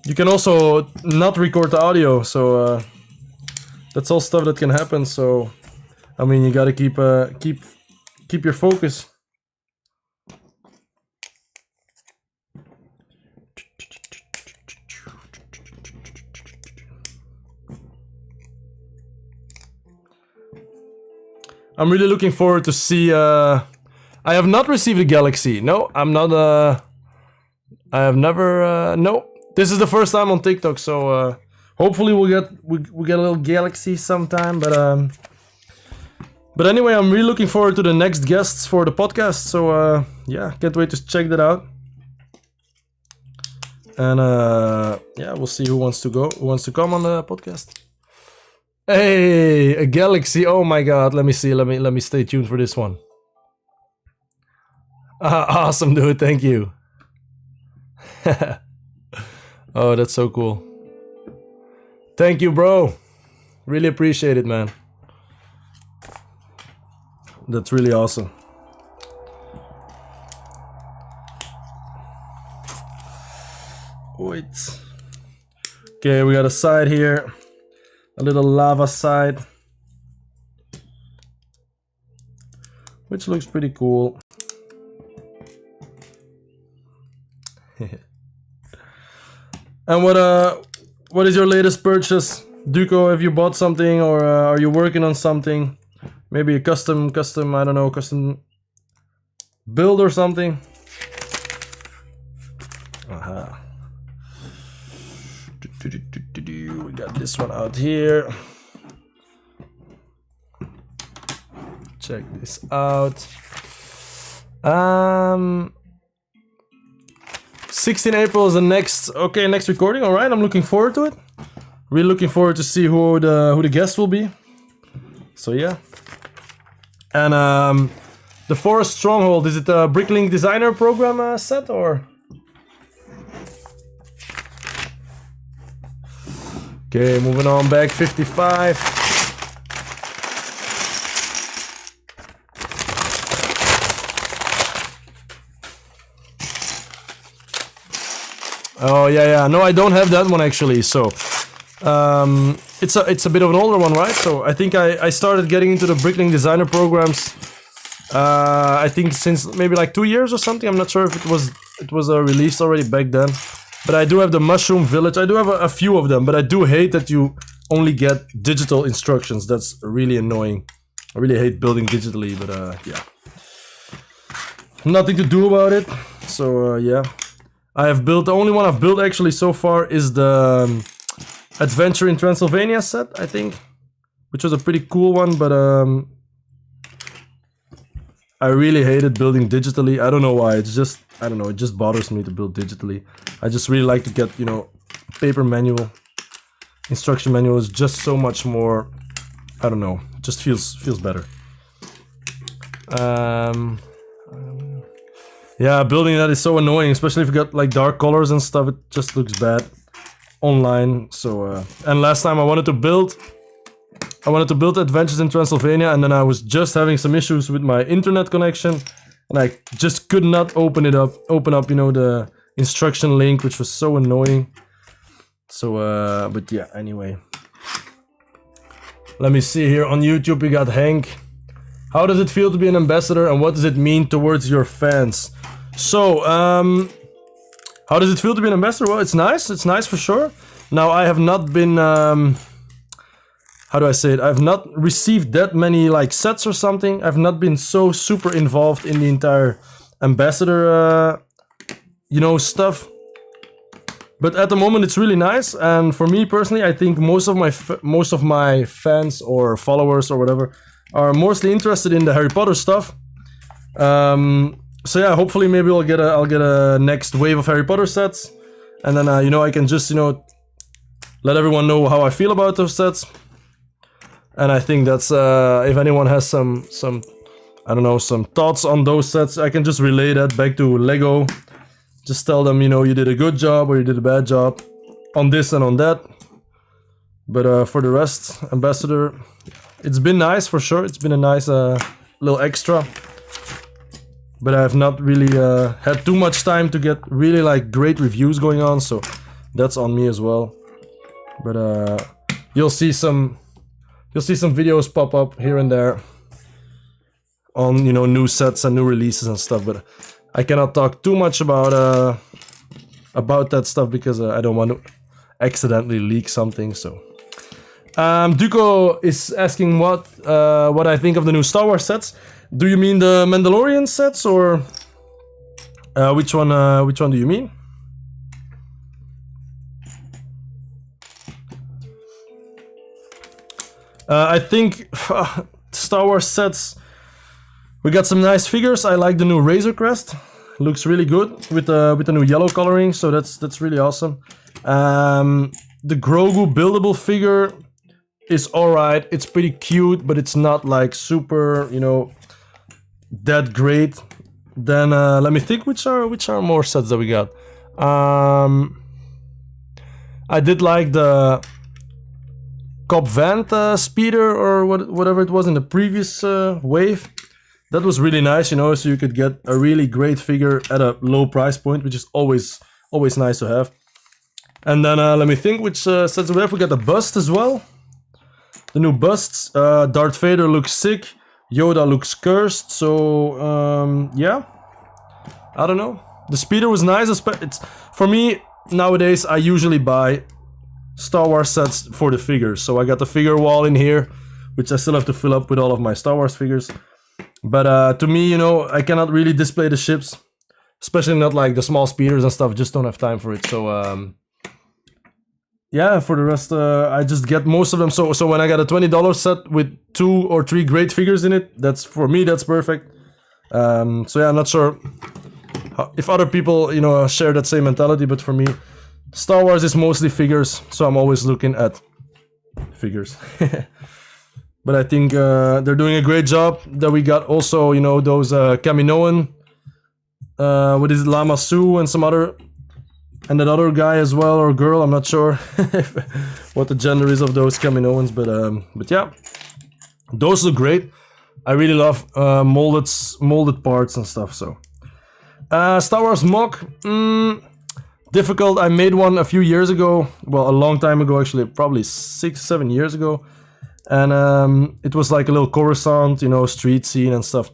you can also not record the audio, so that's all stuff that can happen. So I mean, you gotta keep your focus. I'm really looking forward to see. I have not received a Galaxy. No, I'm not. I have never. No, this is the first time on TikTok. So hopefully we'll get a little Galaxy sometime. But anyway, I'm really looking forward to the next guests for the podcast. So yeah, can't wait to check that out. And yeah, we'll see who wants to come on the podcast. Hey, a Galaxy! Oh my God! Let me see. Let me stay tuned for this one. Awesome, dude. Thank you. Oh, that's so cool. Thank you, bro. Really appreciate it, man. That's really awesome. Wait. Okay, we got a side here. A little lava side, which looks pretty cool. And what is your latest purchase, Duco? Have you bought something, or are you working on something? Maybe a custom, I don't know, custom build or something? Aha. We got this one out here. Check this out. 16 April is the next recording. All right, I'm looking forward to it. Really looking forward to see who the guest will be. So yeah. And the Forest Stronghold, is it a Bricklink Designer program set or? Okay, moving on back, 55. Oh yeah. No, I don't have that one actually. So it's a bit of an older one, right? So I think I started getting into the Bricklink Designer programs. I think since maybe like 2 years or something. I'm not sure if it was released already back then. But I do have the Mushroom Village. I do have a few of them, but I do hate that you only get digital instructions. That's really annoying. I really hate building digitally, but yeah. Nothing to do about it. So yeah. The only one I've built actually so far is the Adventure in Transylvania set, I think. Which was a pretty cool one, but I really hated building digitally. I don't know why. It's just, I don't know, it just bothers me to build digitally. I just really like to get, you know, paper manual. Instruction manual is just so much more, I don't know, just feels better. Yeah, building that is so annoying, especially if you got like dark colors and stuff. It just looks bad online. So and last time I wanted to build Adventures in Transylvania, and then I was just having some issues with my internet connection, and I just could not open up, you know, the instruction link, which was so annoying. So but yeah, anyway. Let me see here on YouTube. We got Hank. How does it feel to be an ambassador, and what does it mean towards your fans? So, how does it feel to be an ambassador? Well, it's nice. It's nice for sure. Now, I have not been, how do I say it? I've not received that many, like, sets or something. I've not been so super involved in the entire ambassador, you know, stuff. But at the moment, it's really nice. And for me personally, I think most of my fans or followers or whatever are mostly interested in the Harry Potter stuff. So yeah, hopefully maybe I'll get a next wave of Harry Potter sets, and then you know, I can just, you know, let everyone know how I feel about those sets. And I think that's if anyone has some I don't know, some thoughts on those sets, I can just relay that back to Lego. Just tell them, you know, you did a good job or you did a bad job on this and on that. But for the rest, Ambassador, it's been nice for sure. It's been a nice little extra. But I have not really had too much time to get really like great reviews going on, so that's on me as well. But you'll see some videos pop up here and there on, you know, new sets and new releases and stuff. But I cannot talk too much about that stuff because I don't want to accidentally leak something. So. Duco is asking what I think of the new Star Wars sets. Do you mean the Mandalorian sets, or which one do you mean? I think Star Wars sets. We got some nice figures. I like the new Razor Crest. Looks really good with the new yellow coloring. So that's really awesome. The Grogu buildable figure is alright. It's pretty cute, but it's not like super, you know, that great. Then let me think, which are more sets that we got. I did like the Cobb Vanth speeder or whatever it was in the previous wave. That was really nice, you know, so you could get a really great figure at a low price point, which is always nice to have. And then let me think, which sets we have. We got the bust as well. The new busts. Darth Vader looks sick. Yoda looks cursed. So yeah, I don't know. The speeder was nice. It's for me nowadays. I usually buy Star Wars sets for the figures. So I got the figure wall in here, which I still have to fill up with all of my Star Wars figures. But to me, you know, I cannot really display the ships, especially not like the small speeders and stuff. Just don't have time for it. So yeah, for the rest, I just get most of them. So when I got a $20 set with 2 or 3 great figures in it, that's for me, that's perfect. So yeah, I'm not sure if other people, you know, share that same mentality, but for me, Star Wars is mostly figures, so I'm always looking at figures. But I think they're doing a great job. That we got also, you know, those Kaminoan, what is it, Lama Su and some other, and that other guy as well, or girl, I'm not sure what the gender is of those Kaminoans, but yeah, those look great. I really love molded parts and stuff. So Star Wars mock, difficult. I made one a few years ago, well, a long time ago actually, probably 6-7 years ago. And it was like a little Coruscant, you know, street scene and stuff.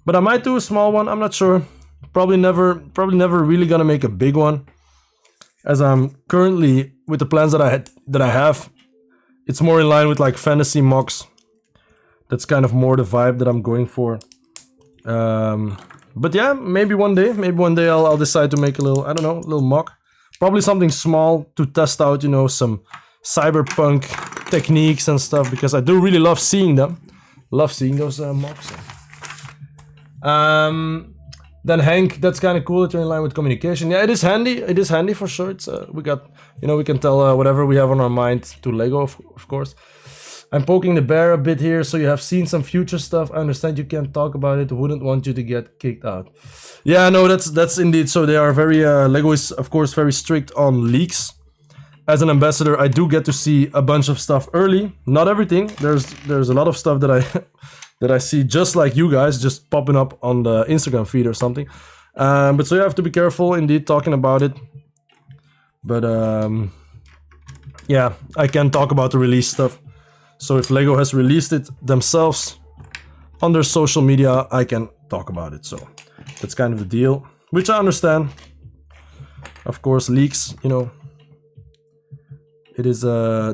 But I might do a small one, I'm not sure. Probably never really gonna make a big one. As I'm currently, with the plans that I have, it's more in line with like fantasy mocks. That's kind of more the vibe that I'm going for. But yeah, maybe one day I'll decide to make a little, I don't know, a little mock. Probably something small to test out, you know, some cyberpunk techniques and stuff, because I do really love seeing them. Love seeing those mocks. Then Hank, that's kind of cool that you're in line with communication. Yeah, it is handy. It is handy for sure. It's we got, you know, we can tell whatever we have on our mind to Lego, of course. I'm poking the bear a bit here, so you have seen some future stuff. I understand you can't talk about it. Wouldn't want you to get kicked out. Yeah, no, that's indeed. So they are very Lego is of course very strict on leaks. As an ambassador, I do get to see a bunch of stuff early. Not everything. There's a lot of stuff that I that I see just like you guys, just popping up on the Instagram feed or something. But so you have to be careful indeed talking about it. But yeah, I can talk about the release stuff. So if Lego has released it themselves on their social media, I can talk about it. So that's kind of the deal, which I understand. Of course, leaks, you know, it is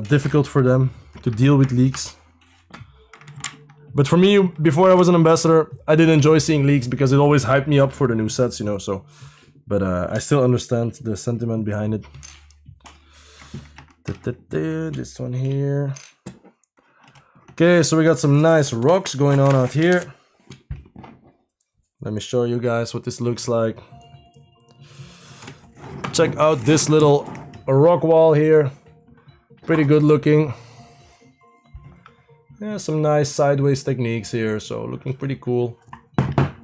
difficult for them to deal with leaks. But for me, before I was an ambassador, I did enjoy seeing leaks because it always hyped me up for the new sets, you know, so. But I still understand the sentiment behind it. This one here. Okay, so we got some nice rocks going on out here. Let me show you guys what this looks like. Check out this little rock wall here. Pretty good looking. Yeah, some nice sideways techniques here, so looking pretty cool.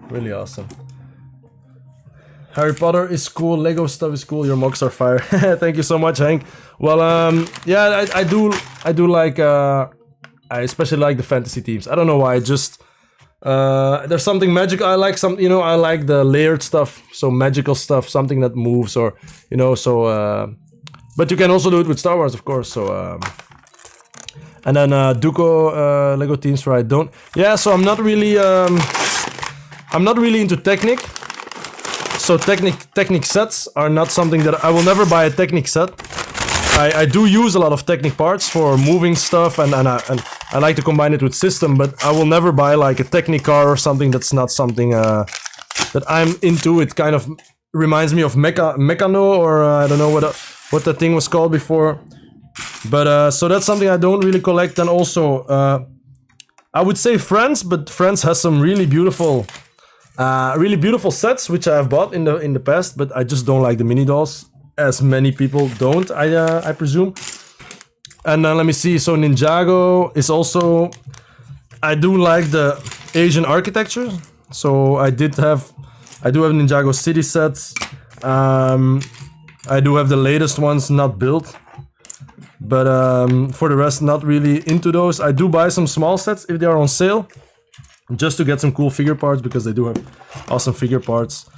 Really awesome. Harry Potter is cool, Lego stuff is cool, your mocks are fire. Thank you so much, Hank. Well, yeah, I do like, I especially like the fantasy teams. I don't know why, just, there's something magical. I like some, you know, I like the layered stuff, so magical stuff, something that moves, or, you know, so, but you can also do it with Star Wars, of course, so, and then, Duco, Lego teams where I don't, yeah, so I'm not really into Technic. So Technic sets are not something that I will never buy a Technic set. I do use a lot of Technic parts for moving stuff, and I like to combine it with system, but I will never buy like a Technic car or something that's not something that I'm into. It kind of reminds me of Meccano, or I don't know what that thing was called before. But so that's something I don't really collect. And also I would say Friends, but Friends has some really beautiful sets which I have bought in the past, but I just don't like the mini dolls, as many people don't, I presume. And then let me see, so Ninjago is also, I do like the Asian architecture, so I do have Ninjago city sets. I do have the latest ones not built, but for the rest, not really into those. I do buy some small sets if they are on sale, just to get some cool figure parts, because they do have awesome figure parts.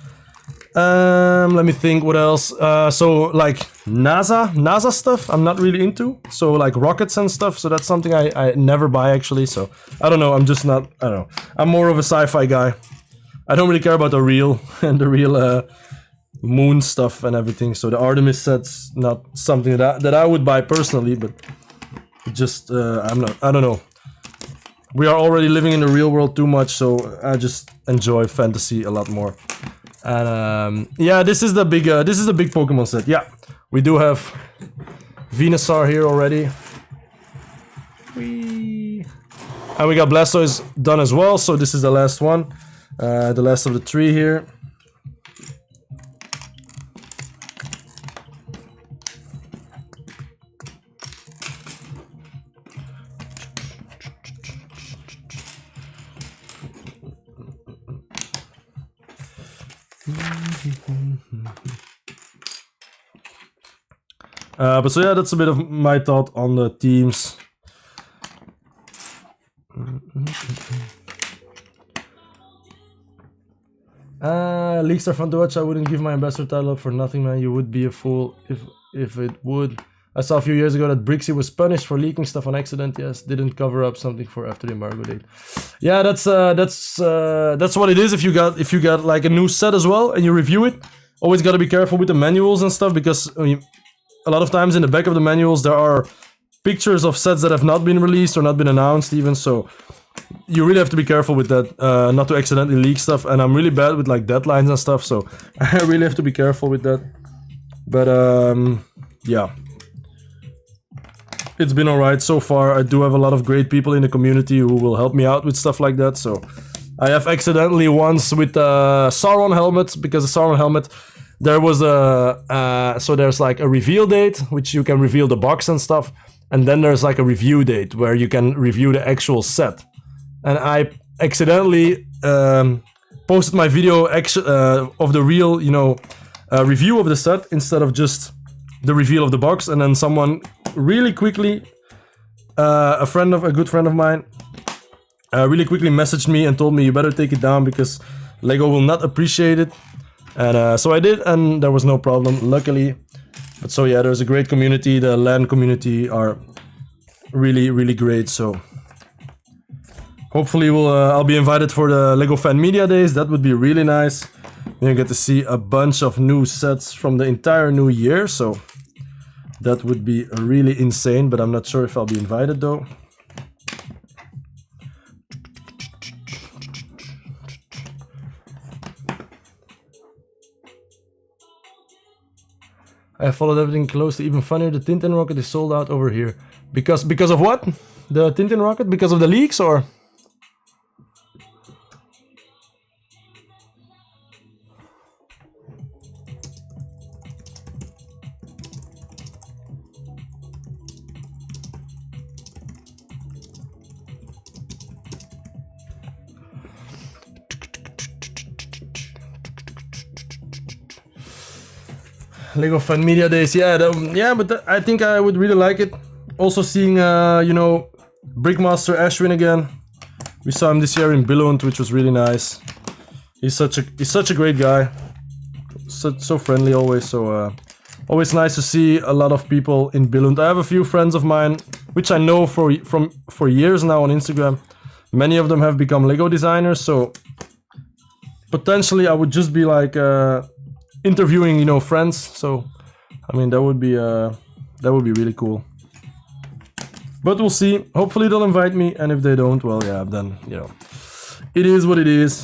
Let me think what else. So like NASA stuff I'm not really into. So like rockets and stuff, so that's something I never buy actually. So I don't know, I'm just not, I don't know. I'm more of a sci-fi guy. I don't really care about the real and the real moon stuff and everything. So the Artemis set's not something that I would buy personally, but just I don't know. We are already living in the real world too much, so I just enjoy fantasy a lot more. And yeah, this is the big Pokemon set. Yeah, we do have Venusaur here already. And we got Blastoise done as well, so this is the last one. The last of the three here. But so yeah, that's a bit of my thought on the teams. Leaks are fun to watch. I wouldn't give my ambassador title up for nothing, man. You would be a fool if it would. I saw a few years ago that Brixie was punished for leaking stuff on accident. Yes, didn't cover up something for after the embargo date. Yeah, that's what it is. If you got like a new set as well and you review it, always got to be careful with the manuals and stuff, because I mean, a lot of times in the back of the manuals there are pictures of sets that have not been released or not been announced even, so you really have to be careful with that, not to accidentally leak stuff. And I'm really bad with like deadlines and stuff, so I really have to be careful with that. But yeah, it's been alright so far. I do have a lot of great people in the community who will help me out with stuff like that. So I have accidentally once with Sauron helmet, because the Sauron helmet, there was so there's like a reveal date, which you can reveal the box and stuff, and then there's like a review date where you can review the actual set. And I accidentally posted my video of the real, you know, review of the set instead of just the reveal of the box. And then someone really quickly, a good friend of mine, really quickly messaged me and told me, you better take it down because Lego will not appreciate it. And so I did, and there was no problem, luckily. But so yeah, there's a great community. The LAN community are really, really great. So hopefully I'll be invited for the Lego Fan Media Days. That would be really nice. Then you get to see a bunch of new sets from the entire new year. So that would be really insane, but I'm not sure if I'll be invited though. I followed everything closely. Even funnier, the Tintin Rocket is sold out over here. Because of what? The Tintin Rocket? Because of the leaks or? Lego Fan Media Days, yeah, I think I would really like it. Also seeing, you know, Brickmaster Ashwin again. We saw him this year in Billund, which was really nice. He's such a great guy, so friendly always. So always nice to see a lot of people in Billund. I have a few friends of mine, which I know for years now on Instagram. Many of them have become Lego designers, so potentially I would just be like interviewing, you know, friends. So I mean that would be really cool. But we'll see. Hopefully they'll invite me, and if they don't, well, yeah, then, you know, it is what it is.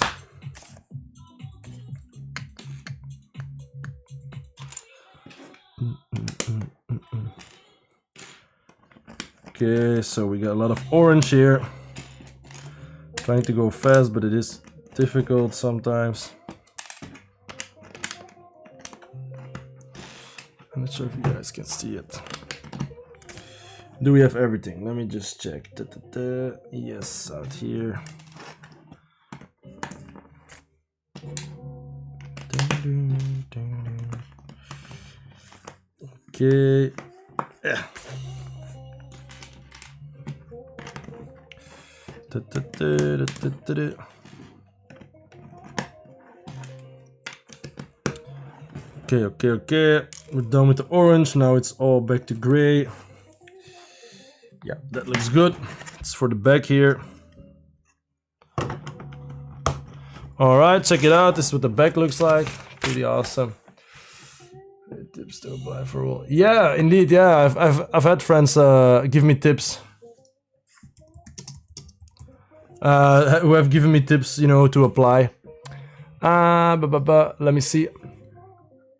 Okay, so we got a lot of orange here. Trying to go fast, but it is difficult sometimes. I'm not sure if you guys can see it. Do we have everything? Let me just check. Yes, out here. Okay. Yeah. Okay. We're done with the orange. Now it's all back to gray. Yeah, that looks good. It's for the back here. Alright, check it out. This is what the back looks like. Pretty awesome. Tips to apply for all. Yeah, indeed. Yeah, I've had friends give me tips. Who have given me tips, you know, to apply. Let me see.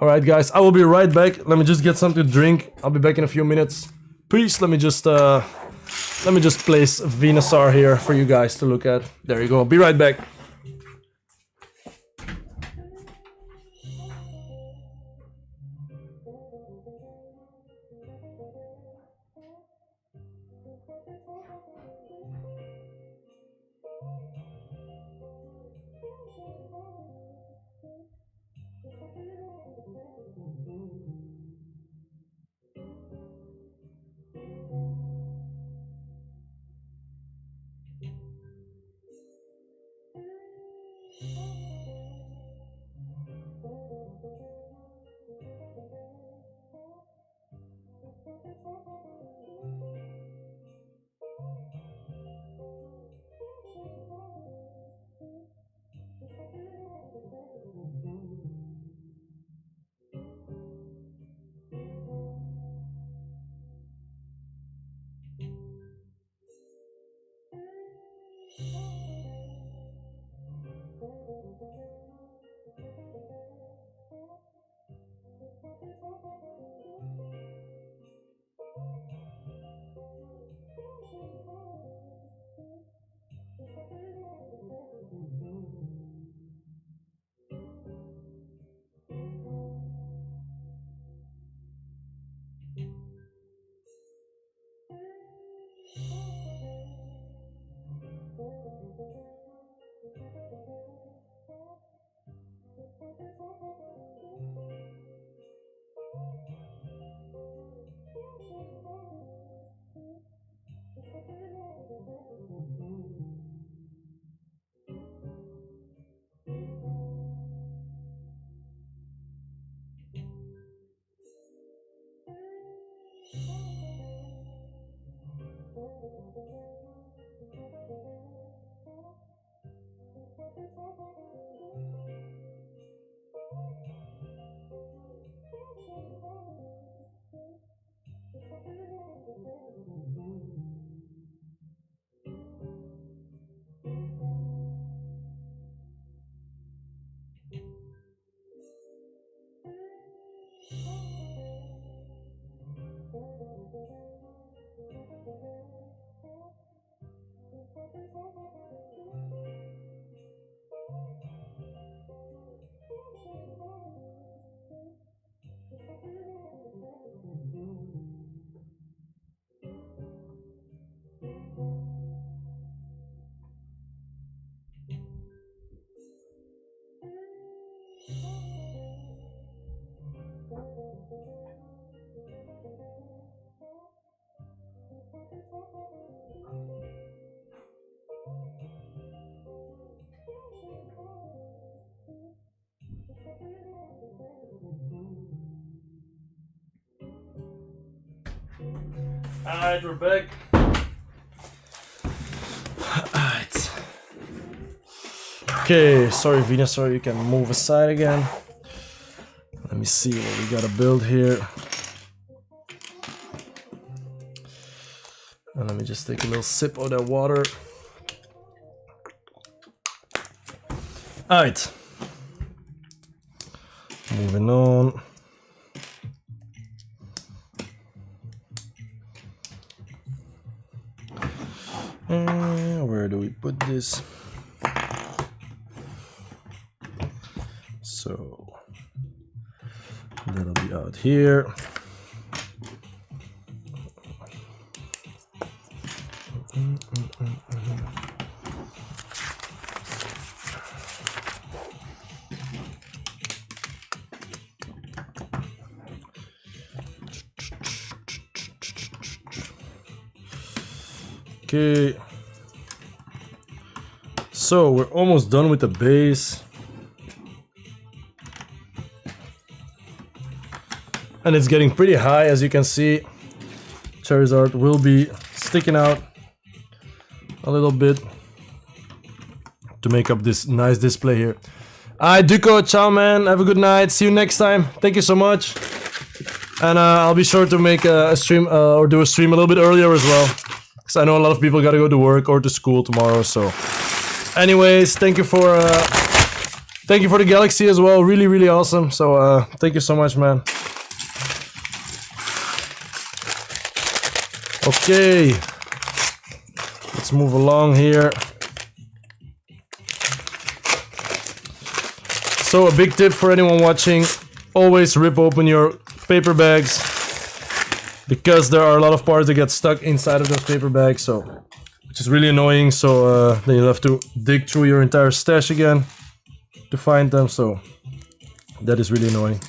Alright guys, I will be right back. Let me just get something to drink. I'll be back in a few minutes. Peace. Let me just place Venusaur here for you guys to look at. There you go. Be right back. Alright, we're back. Alright. Okay, sorry Venusaur, you can move aside again. Let me see what we gotta build here. And let me just take a little sip of that water. Alright. Moving on. Where do we put this? So that'll be out here. Okay, so we're almost done with the base. And it's getting pretty high, as you can see. Charizard will be sticking out a little bit to make up this nice display here. Alright, Duco, ciao man, have a good night, see you next time, thank you so much. And I'll be sure to make a stream, or do a stream a little bit earlier as well. Because I know a lot of people gotta go to work or to school tomorrow, so... Anyways, thank you for the Galaxy as well, really, really awesome. So, thank you so much, man. Okay, let's move along here. So a big tip for anyone watching, always rip open your paper bags, because there are a lot of parts that get stuck inside of those paper bags, so which is really annoying. So then you'll have to dig through your entire stash again to find them, so that is really annoying.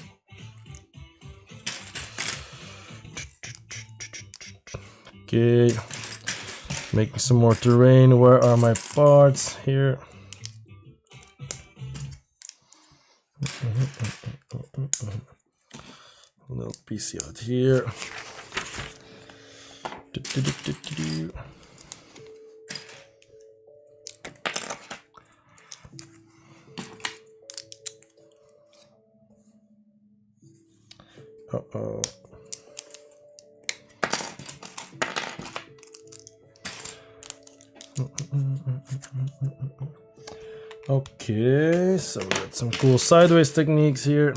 Okay, making some more terrain. Where are my parts? Here. A little piece out here. Uh-oh. Okay, so we got some cool sideways techniques here.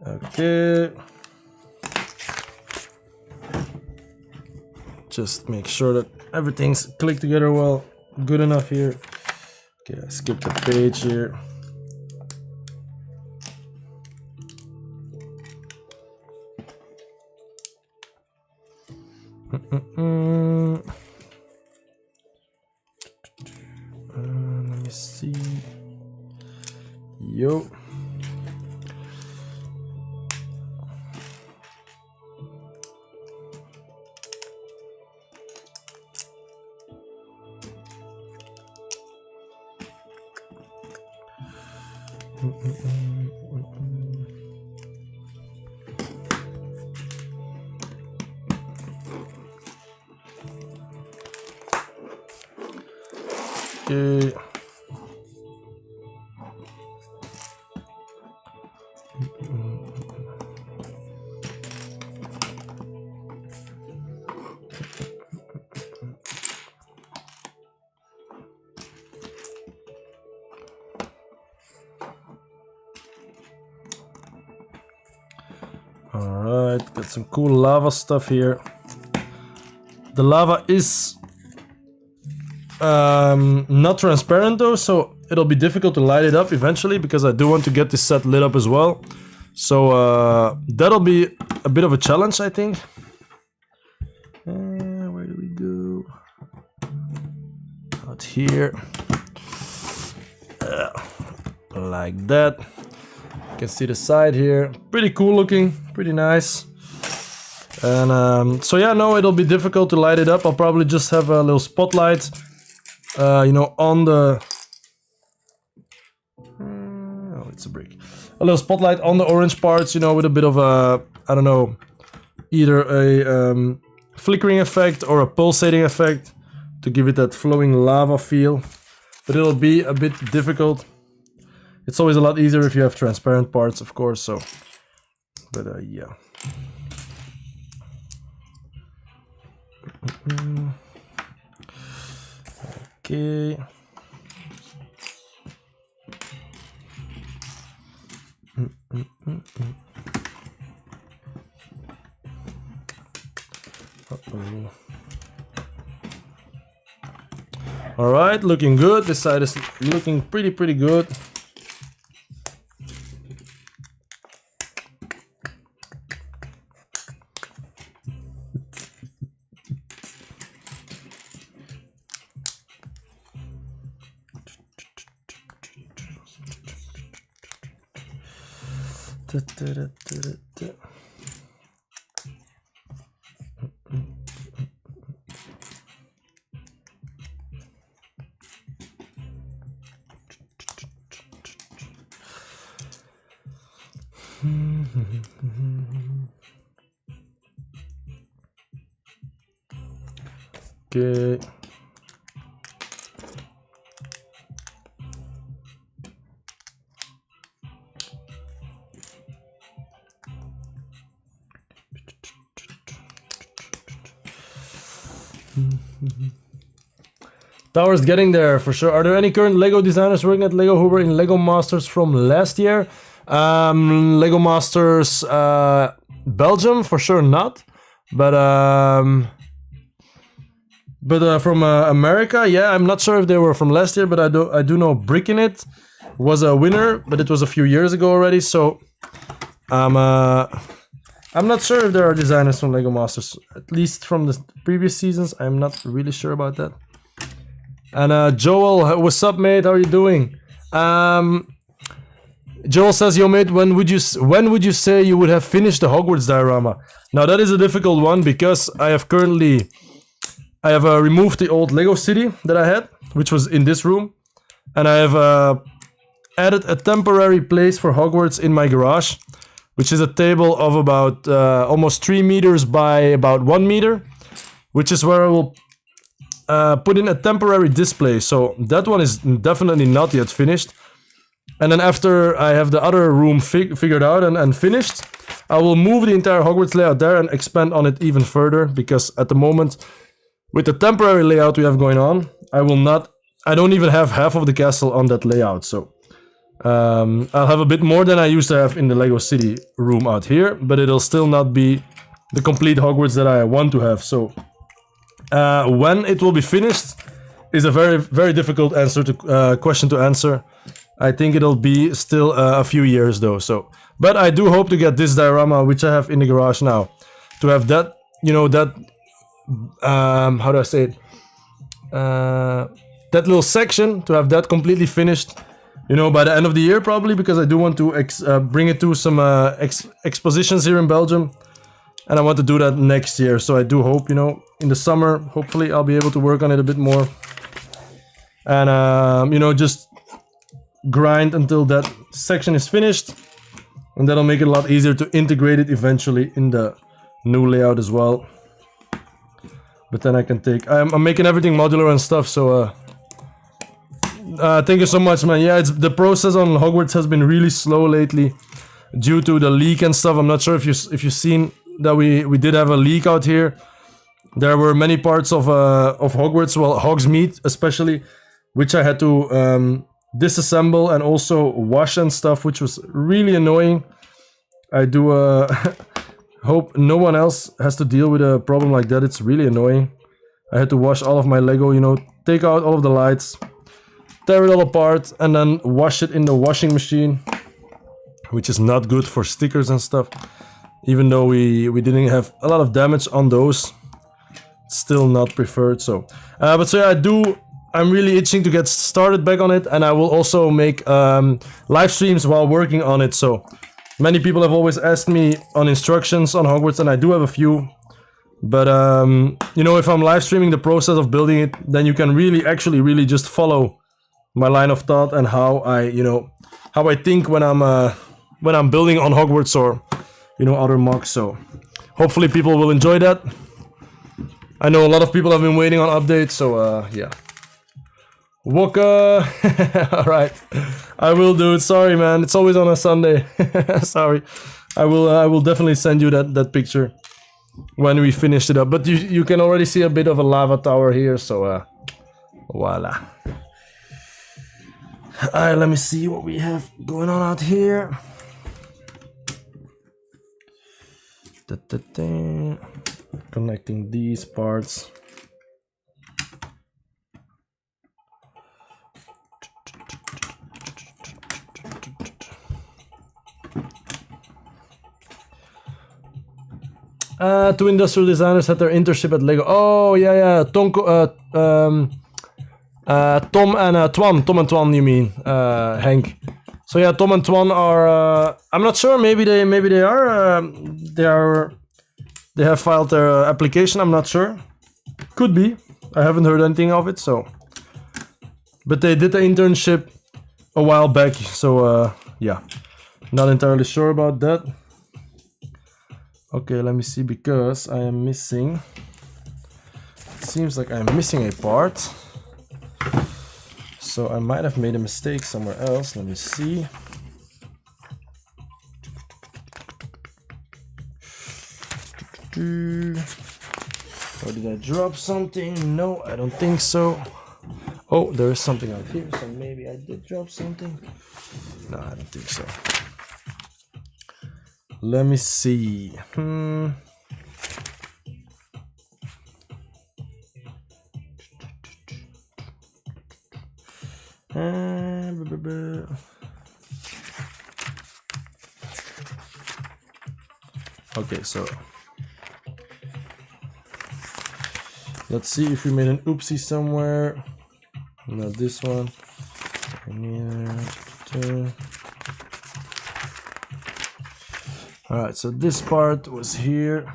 Okay. Just make sure that everything's clicked together well, good enough here. Okay, I skipped the page here. Let me see. Yo. Okay. Alright, got some cool lava stuff here. The lava is not transparent though, so it'll be difficult to light it up eventually, because I do want to get this set lit up as well. So that'll be a bit of a challenge, I think. Where do we go? Out here. Like that. You can see the side here. Pretty cool looking, pretty nice. And so yeah, no, it'll be difficult to light it up. I'll probably just have a little spotlight, you know, on the... oh, it's a brick. A little spotlight on the orange parts, you know, with a bit of a, I don't know, either a flickering effect or a pulsating effect to give it that flowing lava feel. But it'll be a bit difficult. It's always a lot easier if you have transparent parts, of course, so... But yeah. Okay. Uh-oh. All right, looking good. This side is looking pretty good. Okay. Tower's getting there for sure. Are there any current LEGO designers working at LEGO who were in LEGO Masters from last year? LEGO Masters Belgium for sure not, but from America, yeah, I'm not sure if they were from last year, but I do know Brick in It was a winner, but it was a few years ago already. So I'm not sure if there are designers from LEGO Masters, at least from the previous seasons. I'm not really sure about that. And Joel, what's up, mate? How are you doing? Joel says, yo, mate, when would you say you would have finished the Hogwarts diorama? Now that is a difficult one because I have removed the old Lego city that I had, which was in this room, and I have added a temporary place for Hogwarts in my garage, which is a table of about almost 3 meters by about 1 meter, which is where I will put in a temporary display. So that one is definitely not yet finished. And then after I have the other room figured out and finished, I will move the entire Hogwarts layout there and expand on it even further, because at the moment, with the temporary layout we have going on, I don't even have half of the castle on that layout. So I'll have a bit more than I used to have in the Lego City room out here, but it'll still not be the complete Hogwarts that I want to have. So when it will be finished is a very, very difficult question to answer. I think it'll be still a few years though. So, but I do hope to get this diorama, which I have in the garage now, to have that, you know, that how do I say it? That little section, to have that completely finished, you know, by the end of the year probably, because I do want to bring it to some expositions here in Belgium, and I want to do that next year. So I do hope, you know, in the summer, hopefully I'll be able to work on it a bit more, and you know, just grind until that section is finished, and that'll make it a lot easier to integrate it eventually in the new layout as well. But then I can I'm making everything modular and stuff, so thank you so much, man. Yeah, the process on Hogwarts has been really slow lately due to the leak and stuff. I'm not sure if you've seen that we did have a leak out here. There were many parts of Hogwarts, well, Hogsmeade especially, which I had to disassemble and also wash and stuff, which was really annoying. I do hope no one else has to deal with a problem like that. It's really annoying. I had to wash all of my Lego, you know, take out all of the lights, tear it all apart, and then wash it in the washing machine, which is not good for stickers and stuff. Even though we didn't have a lot of damage on those, still not preferred. So but so yeah, I'm really itching to get started back on it, and I will also make live streams while working on it. So Many people have always asked me on instructions on Hogwarts, and I do have a few. But, you know, if I'm live streaming the process of building it, then you can really just follow my line of thought and how I, you know, how I think when I'm building on Hogwarts or, you know, other mocks. So hopefully people will enjoy that. I know a lot of people have been waiting on updates, so yeah. Waka. Alright. I will do it. Sorry man, it's always on a Sunday. Sorry. I will definitely send you that picture when we finish it up. But you can already see a bit of a lava tower here, so voila. Alright, let me see what we have going on out here. Connecting these parts. Two industrial designers had their internship at Lego. Oh yeah, Tom and Twan, you mean, Hank. So yeah, Tom and Twan are. I'm not sure. Maybe they are. They have filed their application. I'm not sure. Could be. I haven't heard anything of it. So, but they did the internship a while back. So yeah, not entirely sure about that. Okay, let me see, because I am missing. It seems like I'm missing a part. So I might have made a mistake somewhere else. Let me see. Or did I drop something? No, I don't think so. Oh, there is something out here, so maybe I did drop something. No, I don't think so. Let me see. Okay, so let's see if we made an oopsie somewhere. Not this one. Alright, so this part was here.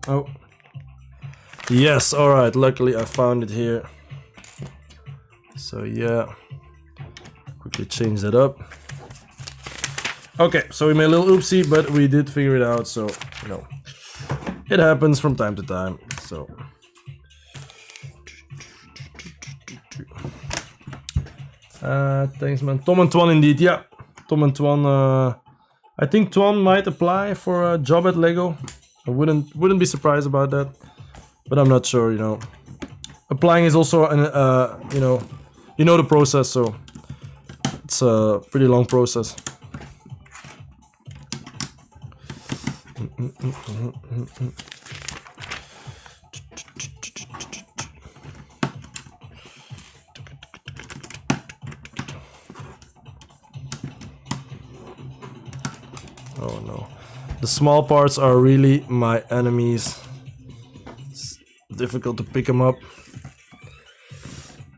Oh. Yes, alright, luckily I found it here. So yeah. Quickly change that up. Okay, so we made a little oopsie, but we did figure it out, so, you know. It happens from time to time, so. Thanks man. Tom and Twan indeed, yeah. Tom and Twan, I think Twan might apply for a job at Lego. I wouldn't be surprised about that. But I'm not sure, you know. Applying is also an you know the process, so it's a pretty long process. Oh no. The small parts are really my enemies. It's difficult to pick them up.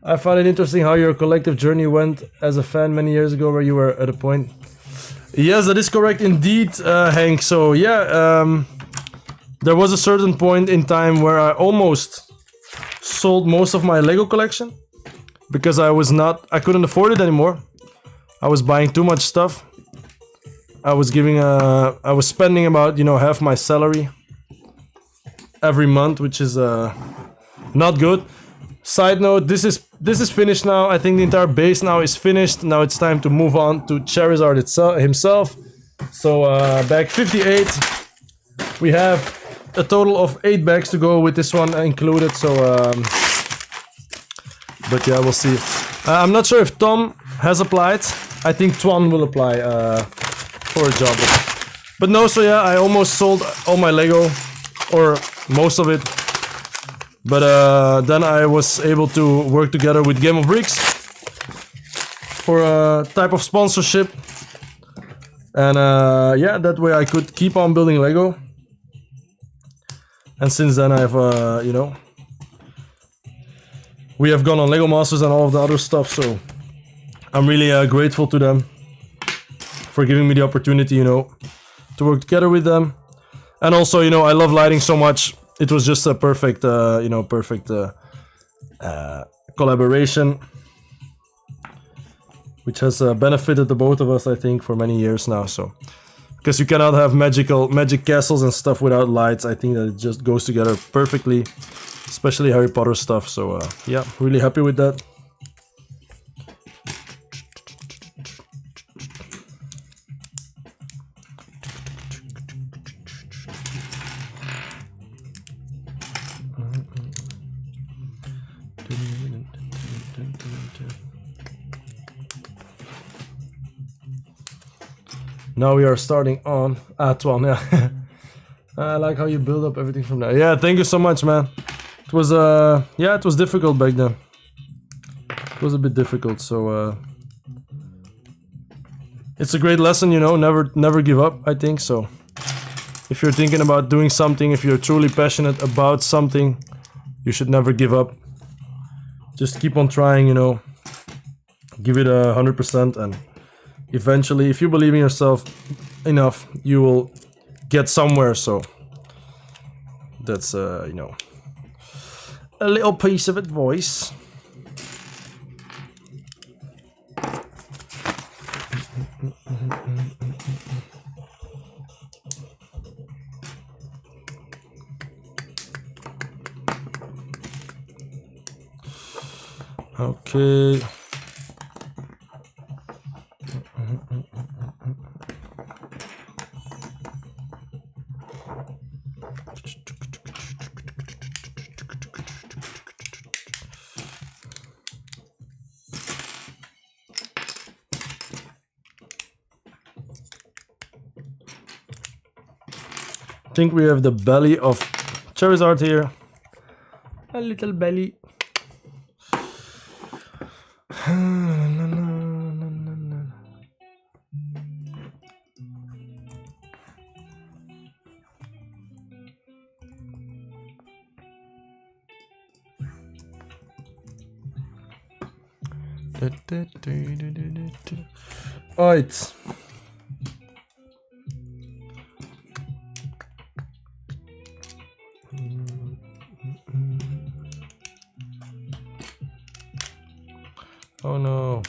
I find it interesting how your collective journey went as a fan many years ago, where you were at a point. Yes, that is correct indeed, Hank. So yeah, there was a certain point in time where I almost sold most of my Lego collection because I couldn't afford it anymore. I was buying too much stuff. I was spending about, you know, half my salary every month, which is not good. Side note, this is finished now. I think the entire base now is finished. Now it's time to move on to Charizard himself. So bag 58. We have a total of 8 bags to go with this one included. So, but yeah, we'll see. I'm not sure if Tom has applied. I think Twan will apply for a job. But no, so yeah, I almost sold all my Lego, or most of it. But then I was able to work together with Game of Bricks for a type of sponsorship. And yeah, that way I could keep on building Lego. And since then I've, you know, we have gone on Lego Masters and all of the other stuff, so I'm really grateful to them for giving me the opportunity, you know, to work together with them. And also, you know, I love lighting so much. It was just a perfect, you know, perfect collaboration, which has benefited the both of us, I think, for many years now. So, because you cannot have magic castles and stuff without lights. I think that it just goes together perfectly, especially Harry Potter stuff. So, yeah, really happy with that. Now we are starting on Atwan, yeah. I like how you build up everything from there. Yeah, thank you so much, man. It was, yeah, it was difficult back then. It was a bit difficult, so, it's a great lesson, you know, never give up, I think, so. If you're thinking about doing something, if you're truly passionate about something, you should never give up. Just keep on trying, you know. Give it 100%, and eventually, if you believe in yourself enough, you will get somewhere. So that's, you know, a little piece of advice. Okay. I think we have the belly of Charizard here. A little belly. Alright. Oh no.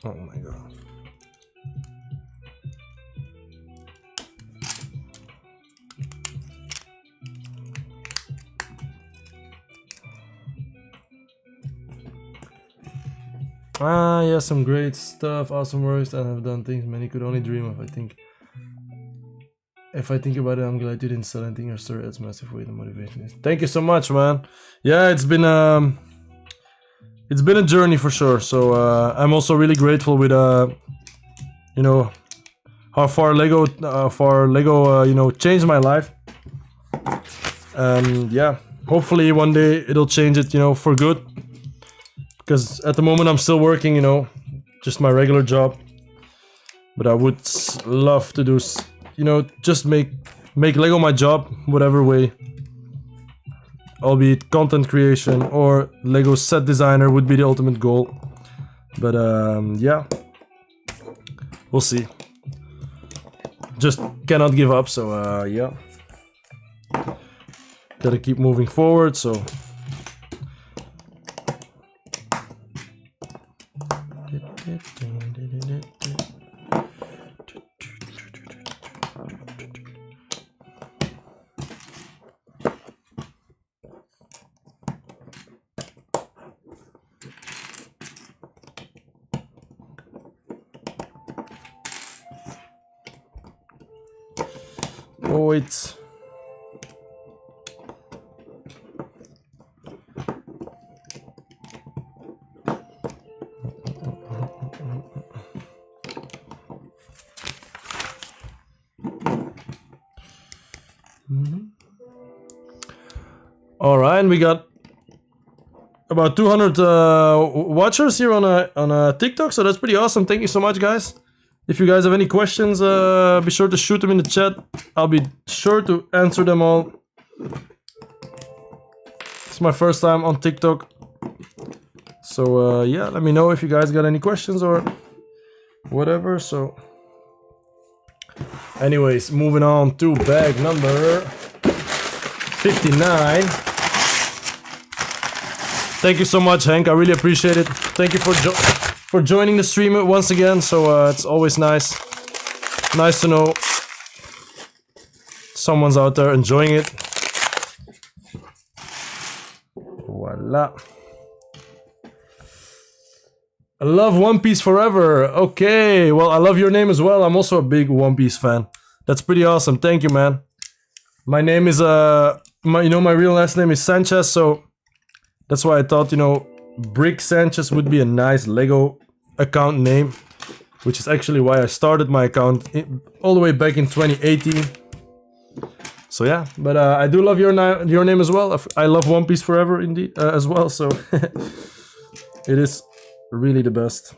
Oh my god. Ah, yeah, some great stuff, awesome works, and I've done things many could only dream of, I think. If I think about it, I'm glad you didn't sell anything or story adds massive weight and motivation. Thank you so much, man. Yeah, it's been a journey for sure. So I'm also really grateful with you know, how far Lego you know, changed my life. And yeah, hopefully one day it'll change it, you know, for good. Because at the moment I'm still working, you know, just my regular job. But I would love to do, you know, just make Lego my job, whatever way. Albeit content creation or Lego set designer would be the ultimate goal. But yeah, we'll see. Just cannot give up, so yeah. Gotta keep moving forward, so. Oh, it's all right, and we got about 200 watchers here on a TikTok, so that's pretty awesome. Thank you so much, guys. If you guys have any questions, be sure to shoot them in the chat. I'll be sure to answer them all. It's my first time on TikTok. So yeah, let me know if you guys got any questions or whatever. So anyways, moving on to bag number 59. Thank you so much, Hank. I really appreciate it. Thank you for joining the stream once again. So it's always nice to know someone's out there enjoying it. Voila. I love One Piece forever. Okay, well, I love your name as well. I'm also a big One Piece fan. That's pretty awesome. Thank you, man. My name is my real last name is Sanchez, so that's why I thought, Brick Sanchez would be a nice Lego account name, which is actually why I started my account all the way back in 2018. So yeah, but I do love your name as well. I love One Piece forever, indeed, as well. So it is really the best.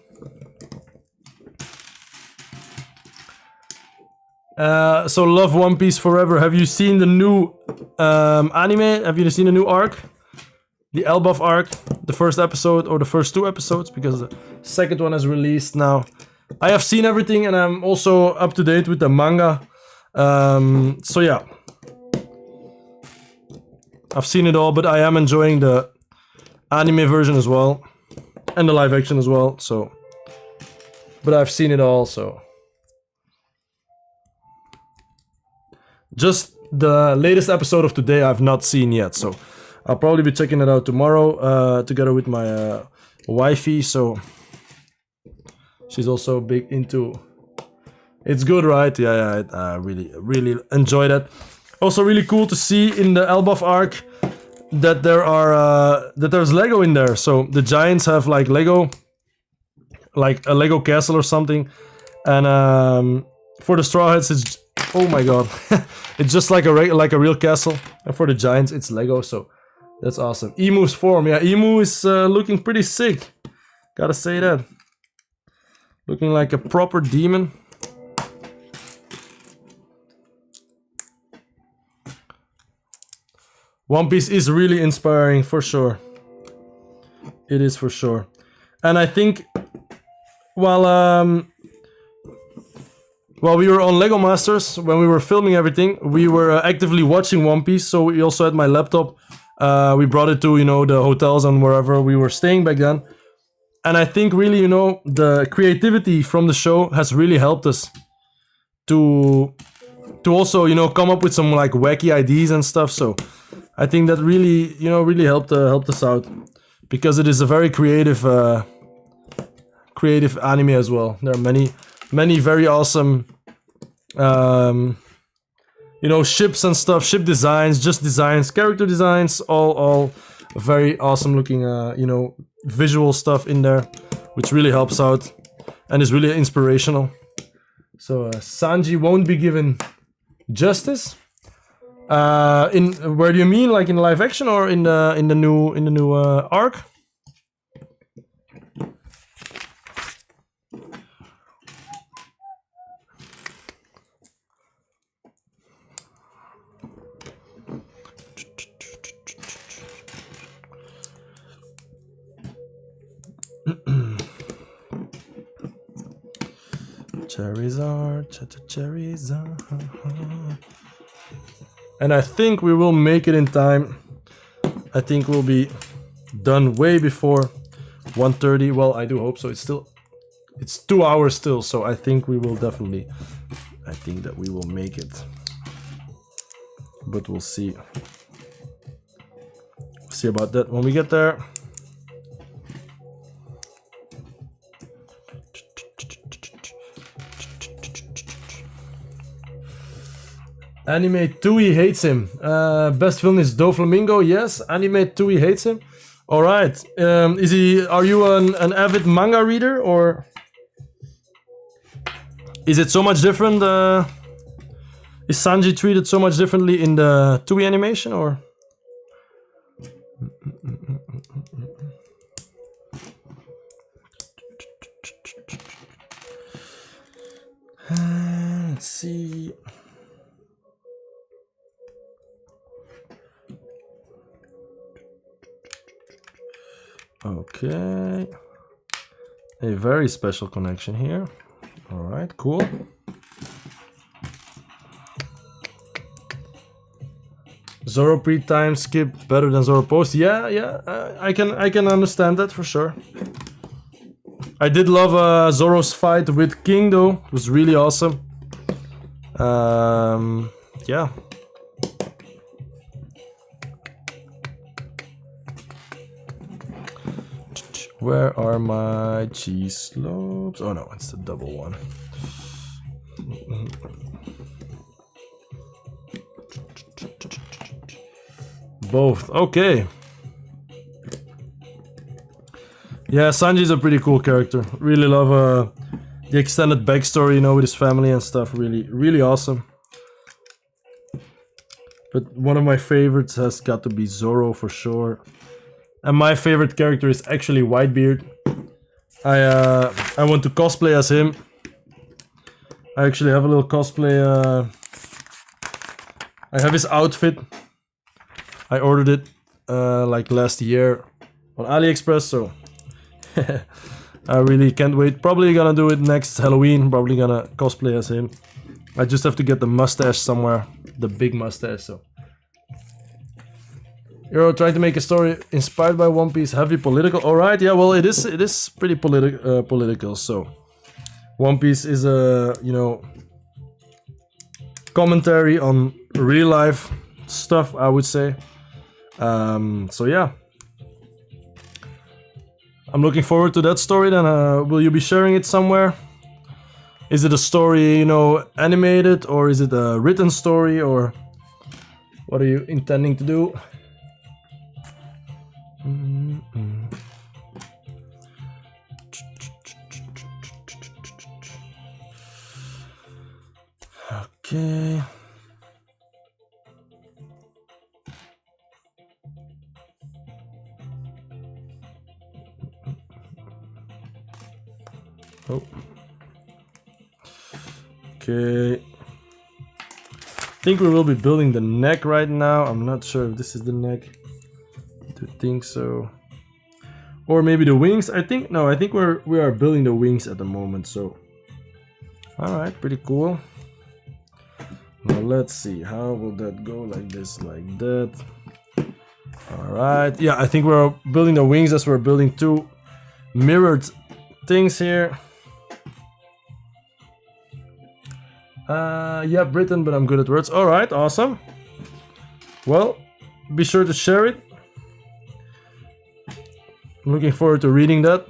So love One Piece forever. Have you seen the new anime? Have you seen the new arc? The Elbaf arc, the first episode or the first 2 episodes, because the second one is released now. I have seen everything and I'm also up to date with the manga. So yeah, I've seen it all, but I am enjoying the anime version as well and the live action as well. So, but I've seen it all. So just the latest episode of today I've not seen yet. So I'll probably be checking it out tomorrow together with my wifey. So she's also big into. It's good, right? Yeah, I really enjoy that. Also, really cool to see in the Elbaf arc that there's Lego in there. So the giants have like Lego, like a Lego castle or something, and for the Straw Hats, it's oh my god, it's just like a real castle. And for the giants, it's Lego. So that's awesome. Emu's form, yeah, Emu is looking pretty sick. Gotta say that. Looking like a proper demon. One Piece is really inspiring, for sure. It is for sure. And I think while we were on Lego Masters, when we were filming everything, we were actively watching One Piece. So we also had my laptop. We brought it to, the hotels and wherever we were staying back then. And I think really, the creativity from the show has really helped us to also, come up with some like wacky ideas and stuff. So I think that really, really helped us out, because it is a very creative anime as well. There are many very awesome, ships and stuff, ship designs, character designs, all very awesome looking, visual stuff in there, which really helps out and is really inspirational. So Sanji won't be given justice. In where do you mean, like in live action or in the new arc? Charizard, Charizard. And I think we will make it in time. I think we'll be done way before 1:30. Well, I do hope so. It's 2 hours still, so I think we will definitely. I think that we will make it. But we'll see. We'll see about that when we get there. Anime Tui hates him. Best villain is Doflamingo. Yes, Anime Tui hates him. All right. Are you an avid manga reader, or is it so much different? Is Sanji treated so much differently in the Tui animation, or? Let's see. Okay. A very special connection here. All right, cool. Zoro pre-time skip better than Zoro post. Yeah, I can understand that for sure. I did love Zoro's fight with King though. It was really awesome. Yeah. Where are my cheese slopes? Oh no, it's the double one. Both. Okay. Yeah, Sanji's a pretty cool character. Really love the extended backstory, you know, with his family and stuff. Really awesome. But one of my favorites has got to be Zoro for sure. And my favorite character is actually Whitebeard. I want to cosplay as him. I actually have a little cosplay. I have his outfit. I ordered it like last year on AliExpress, so I really can't wait. Probably gonna do it next Halloween. Probably gonna cosplay as him. I just have to get the mustache somewhere, the big mustache. So. You're trying to make a story inspired by One Piece, heavy political. All right, yeah, well, it is pretty political. So, One Piece is a commentary on real life stuff, I would say. So yeah, I'm looking forward to that story. Then, will you be sharing it somewhere? Is it a story, animated, or is it a written story, or what are you intending to do? Okay. Oh. Okay. I think we will be building the neck right now. I'm not sure if this is the neck. I think so. Or maybe the wings. I think we are building the wings at the moment, so. Alright, pretty cool. Now let's see, how will that go? Like this, like that. Alright, yeah, I think we're building the wings as we're building two mirrored things here. Yeah, Britain, but I'm good at words. Alright, awesome. Well, be sure to share it. I'm looking forward to reading that.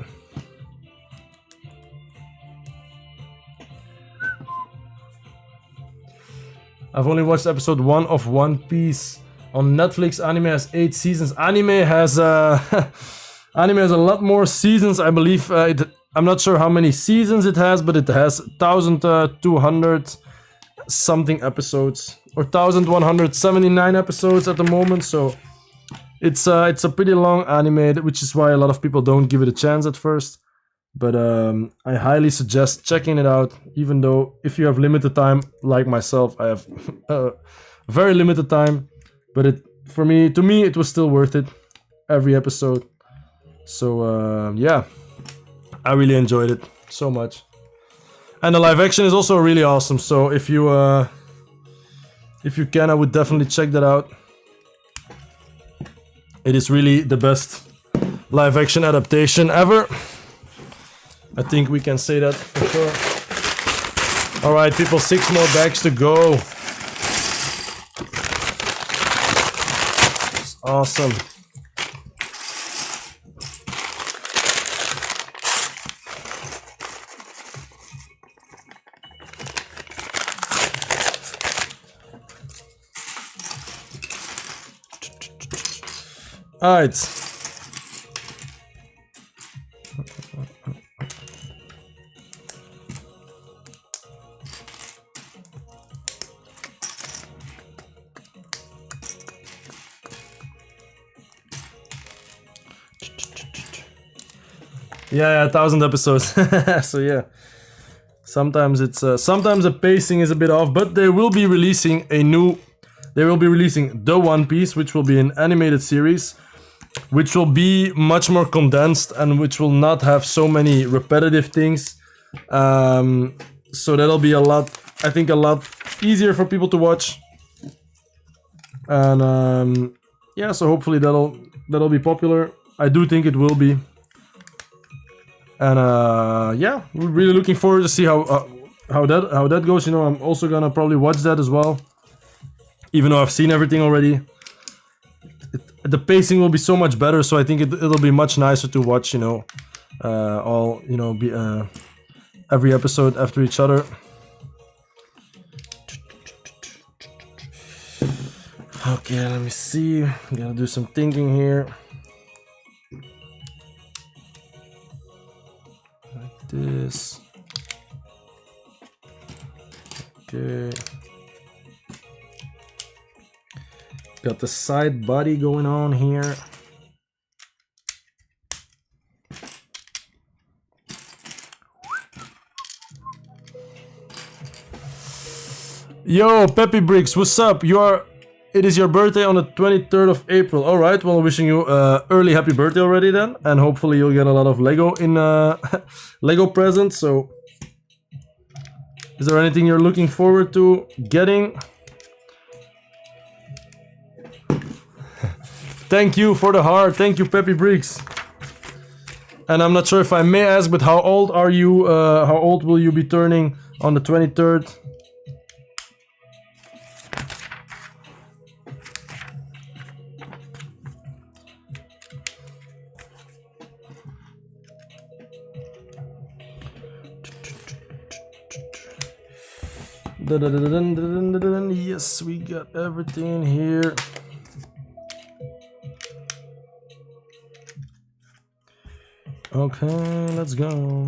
I've only watched episode 1 of One Piece on Netflix. Anime has 8 seasons. Anime has anime has a lot more seasons, I believe. I'm not sure how many seasons it has, but it has 1,200 something episodes, or 1,179 episodes at the moment. So it's a pretty long anime, which is why a lot of people don't give it a chance at first. But I highly suggest checking it out, even though if you have limited time, like myself, I have very limited time. But to me, it was still worth it, every episode. So yeah, I really enjoyed it so much. And the live action is also really awesome. So if you can, I would definitely check that out. It is really the best live action adaptation ever. I think we can say that for sure. Alright, people, 6 more bags to go. It's awesome. Alright. Yeah, 1,000 episodes. So yeah. Sometimes it's sometimes the pacing is a bit off, but they will be releasing the One Piece, which will be an animated series, which will be much more condensed and which will not have so many repetitive things. So that'll be I think a lot easier for people to watch. And yeah, so hopefully that'll be popular. I do think it will be. And yeah, we're really looking forward to see how that goes. You know, I'm also gonna probably watch that as well, even though I've seen everything already. The pacing will be so much better, so I think it'll be much nicer to watch. You know, all every episode after each other. Okay, let me see. I'm gonna do some thinking here. Like this. Okay. Got the side body going on here. Yo, Peppy Bricks, what's up? It is your birthday on the 23rd of April. All right, well, wishing you early happy birthday already then, and hopefully you'll get a lot of Lego in Lego presents. So, is there anything you're looking forward to getting? Thank you for the heart. Thank you, Peppy Bricks. And I'm not sure if I may ask, but how old are you? How old will you be turning on the 23rd? Yes, we got everything here. Okay, let's go.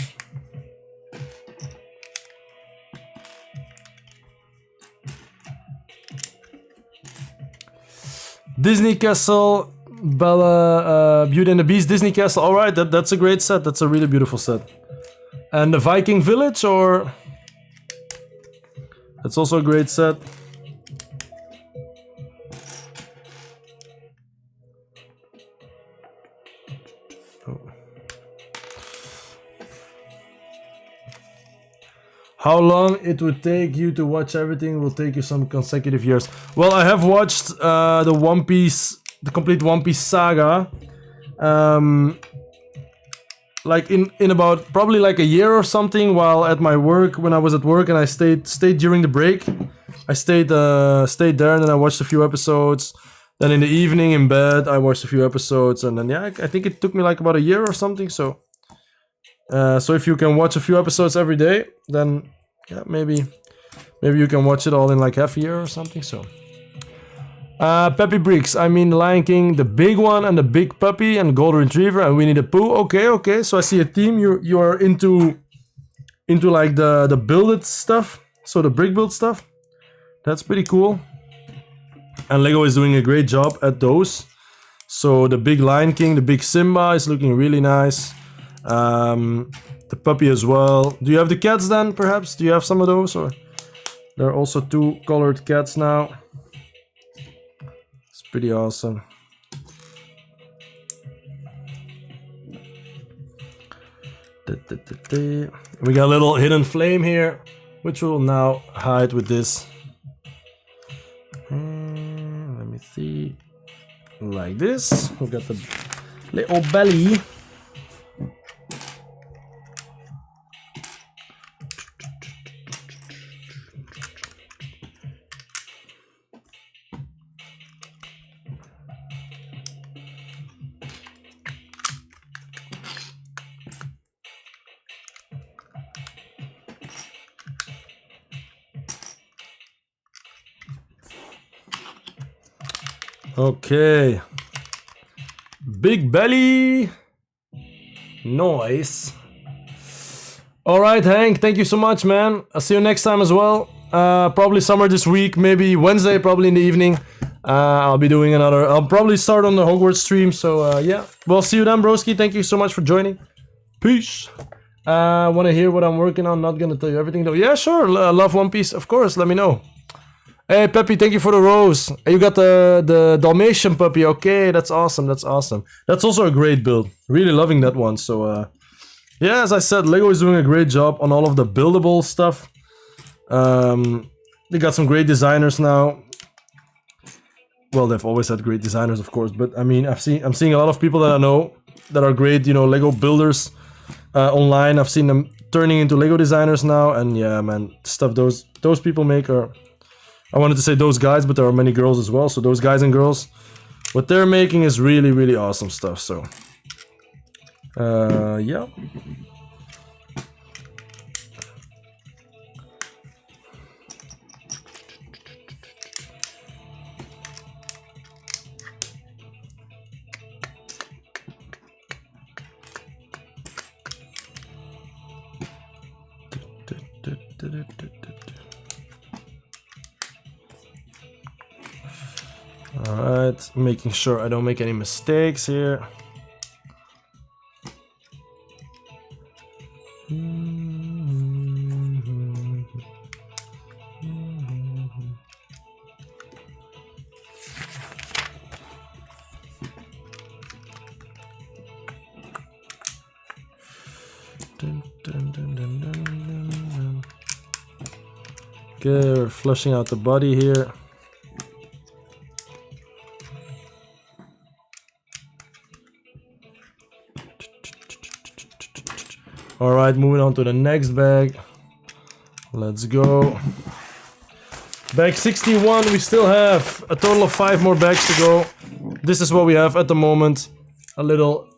Disney Castle, Bella, Beauty and the Beast, Disney Castle. All right, that's a great set. That's a really beautiful set. And the Viking Village, or that's also a great set. How long it would take you to watch everything will take you some consecutive years. Well, I have watched the complete One Piece saga, like in about probably like a year or something, while at my work, when I was at work, and I stayed during the break. I stayed there, and then I watched a few episodes. Then in the evening in bed, I watched a few episodes, and then yeah, I think it took me like about a year or something. So if you can watch a few episodes every day, then yeah, maybe you can watch it all in like half a year or something. So Peppy Bricks, I mean Lion King, the big one, and the big puppy, and Golden Retriever, and Winnie the Pooh. Okay, so I see a theme. You are into like the build stuff, so the brick build stuff. That's pretty cool. And Lego is doing a great job at those. So the big Lion King, the big Simba is looking really nice. The puppy as well. Do you have the cats then, perhaps? Do you have some of those? Or there are also 2 colored cats now. It's pretty awesome. We got a little hidden flame here, which we'll now hide with this. Let me see. Like this. We got the little belly. Okay. Big belly. Nice. Alright, Hank, thank you so much, man. I'll see you next time as well. Probably somewhere this week, maybe Wednesday, probably in the evening. I'll be doing I'll probably start on the Hogwarts stream, so yeah. Well, see you then, broski. Thank you so much for joining. Peace. Want to hear what I'm working on? Not gonna tell you everything though. Yeah, sure. Love One Piece, of course. Let me know. Hey, Peppy, thank you for the rose. You got the Dalmatian puppy. Okay, that's awesome. That's awesome. That's also a great build. Really loving that one. So, yeah, as I said, Lego is doing a great job on all of the buildable stuff. They got some great designers now. Well, they've always had great designers, of course. But I mean, I'm seeing a lot of people that I know that are great, you know, Lego builders online. I've seen them turning into Lego designers now, and yeah, man, stuff those people make are. I wanted to say those guys, but there are many girls as well. So those guys and girls, what they're making is really, really awesome stuff. So, yeah. Alright, making sure I don't make any mistakes here. Okay, we're flushing out the body here. Alright, moving on to the next bag. Let's go. Bag 61, we still have a total of 5 more bags to go. This is what we have at the moment. A little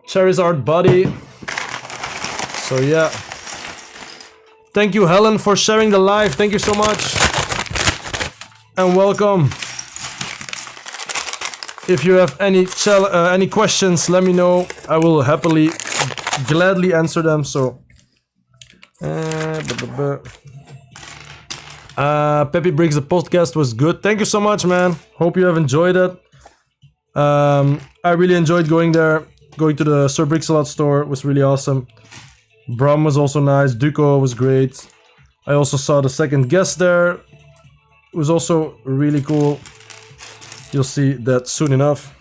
Charizard body. So yeah. Thank you, Helen, for sharing the live. Thank you so much. And welcome. If you have any questions, let me know. I will happily, gladly answer them. So, Peppy Briggs, the podcast was good. Thank you so much, man. Hope you have enjoyed it. I really enjoyed going there. Going to the Sir Briggs-a-Lot store was really awesome. Bram was also nice. Duco was great. I also saw the second guest there. It was also really cool. You'll see that soon enough.